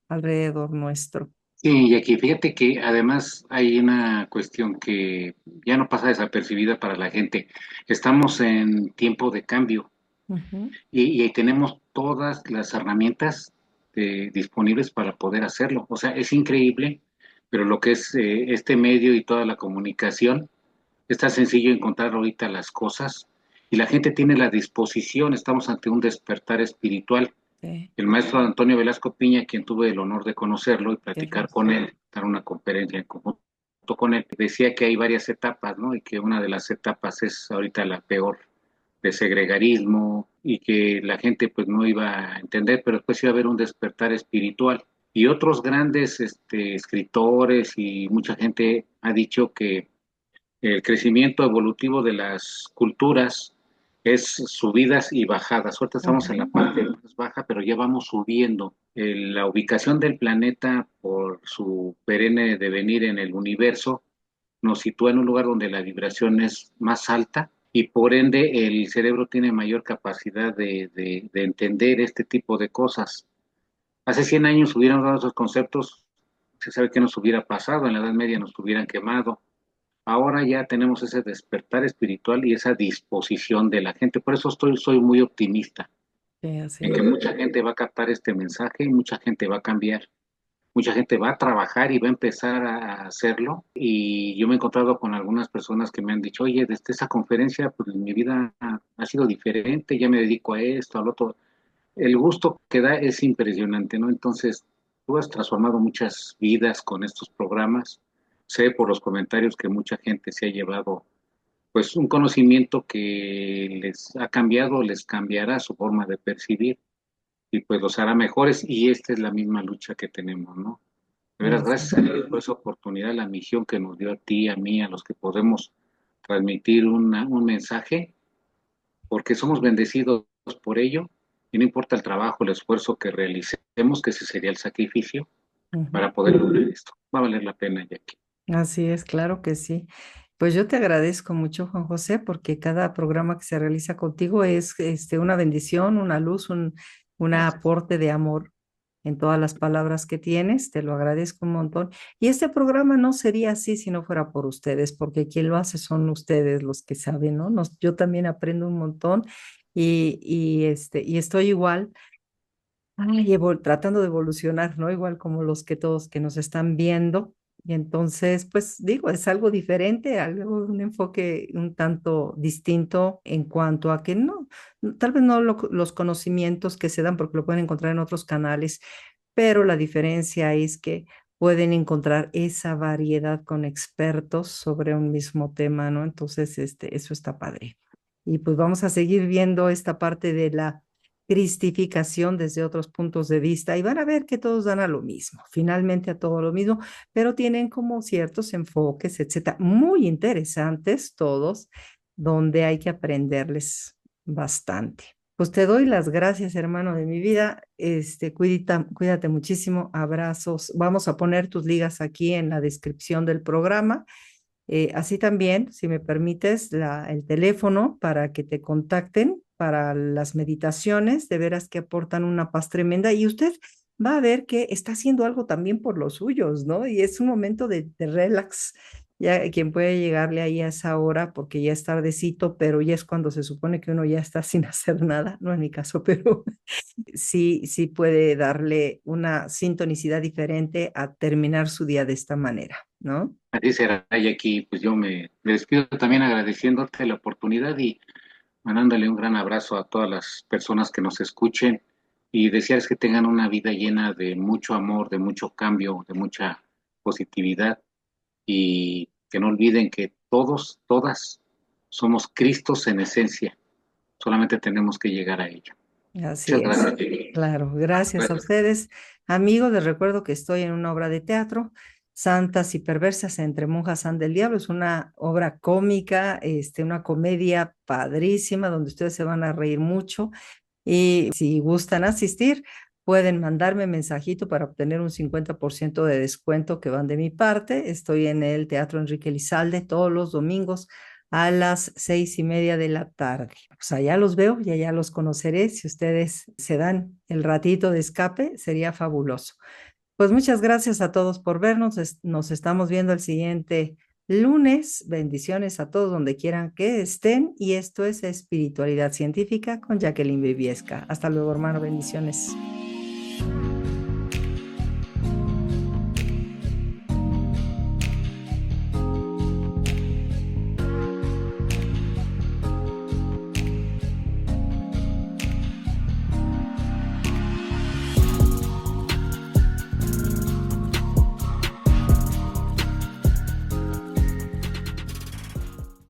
alrededor nuestro. Sí, y aquí fíjate que además hay una cuestión que ya no pasa desapercibida para la gente. Estamos en tiempo de cambio Ujú. y ahí tenemos todas las herramientas disponibles para poder hacerlo. O sea, es increíble, pero lo que es este medio y toda la comunicación, es tan sencillo encontrar ahorita las cosas y la gente tiene la disposición, estamos ante un despertar espiritual. Sí, El maestro Antonio Velasco Piña, quien tuve el honor de conocerlo y platicar gracias. con él, dar una conferencia en conjunto con él, decía que hay varias etapas, ¿no? Y que una de las etapas es ahorita la peor, de segregarismo, y que la gente pues no iba a entender, pero después iba a haber un despertar espiritual. Y otros grandes escritores y mucha gente ha dicho que el crecimiento evolutivo de las culturas es subidas y bajadas. Ahorita estamos en la Ujú. parte más baja, pero ya vamos subiendo. La ubicación del planeta por su perenne devenir en el universo nos sitúa en un lugar donde la vibración es más alta y por ende el cerebro tiene mayor capacidad de entender este tipo de cosas. Hace 100 años hubieran dado esos conceptos, se sabe que nos hubiera pasado, en la Edad Media nos hubieran quemado. Ahora ya tenemos ese despertar espiritual y esa disposición de la gente. Por eso soy muy optimista Sí, así en que es. mucha gente va a captar este mensaje y mucha gente va a cambiar. Mucha gente va a trabajar y va a empezar a hacerlo. Y yo me he encontrado con algunas personas que me han dicho, oye, desde esa conferencia, pues mi vida ha sido diferente, ya me dedico a esto, al otro. El gusto que da es impresionante, ¿no? Entonces, tú has transformado muchas vidas con estos programas. Sé por los comentarios que mucha gente se ha llevado, pues, un conocimiento que les ha cambiado, les cambiará su forma de percibir y pues los hará mejores. Y esta es la misma lucha que tenemos, ¿no? De veras, Así gracias a Dios por esa oportunidad, la misión que nos dio a ti, a mí, a los que podemos transmitir un mensaje, porque somos bendecidos por ello, y no importa el trabajo, el esfuerzo que realicemos, que ese sería el sacrificio, Ujú. para poder lograr esto. Va a valer la pena, Jackie. Así es, claro que sí. Pues yo te agradezco mucho, Juan José, porque cada programa que se realiza contigo es una bendición, una luz, un Gracias. aporte de amor en todas las palabras que tienes. Te lo agradezco un montón. Y este programa no sería así si no fuera por ustedes, porque quien lo hace son ustedes los que saben, ¿no? Yo también aprendo un montón y estoy igual. Ay, tratando de evolucionar, ¿no? Igual como los que todos que nos están viendo. Y entonces, pues digo, es algo diferente, algo, un enfoque un tanto distinto en cuanto a que no, tal vez no los conocimientos que se dan, porque lo pueden encontrar en otros canales, pero la diferencia es que pueden encontrar esa variedad con expertos sobre un mismo tema, ¿no? Entonces, eso está padre. Y pues vamos a seguir viendo esta parte de la cristificación desde otros puntos de vista y van a ver que todos dan a lo mismo, finalmente a todo lo mismo, pero tienen como ciertos enfoques, etcétera, muy interesantes todos, donde hay que aprenderles bastante. Pues te doy las gracias, hermano de mi vida. Cuídate muchísimo. Abrazos. Vamos a poner tus ligas aquí en la descripción del programa. Así también, si me permites, el teléfono para que te contacten para las meditaciones, de veras que aportan una paz tremenda y usted va a ver que está haciendo algo también por los suyos, ¿no? Y es un momento de relax, ya quien puede llegarle ahí a esa hora, porque ya es tardecito, pero ya es cuando se supone que uno ya está sin hacer nada, no en mi caso, pero sí puede darle una sintonicidad diferente a terminar su día de esta manera, ¿no? Así será, Jackie. Pues yo me despido también agradeciéndote la oportunidad y mandándole un gran abrazo a todas las personas que nos escuchen y desearles que tengan una vida llena de mucho amor, de mucho cambio, de mucha positividad y que no olviden que todos, todas somos Cristos en esencia, solamente tenemos que llegar a ello. Así Muchas es. gracias, Jackie. Claro, gracias a Gracias. ustedes. Amigos, les recuerdo que estoy en una obra de teatro, Santas y Perversas entre Monjas Han del Diablo. Es una obra cómica, una comedia padrísima donde ustedes se van a reír mucho. Y si gustan asistir, pueden mandarme mensajito para obtener un 50% de descuento que van de mi parte. Estoy en el Teatro Enrique Lizalde todos los domingos a las 6:30 de la tarde. Pues allá los veo y allá los conoceré. Si ustedes se dan el ratito de escape, sería fabuloso. Pues muchas gracias a todos por vernos. Nos estamos viendo el siguiente lunes. Bendiciones a todos donde quieran que estén. Y esto es Espiritualidad Científica con Jacqueline Viviesca. Hasta luego, hermano. Bendiciones.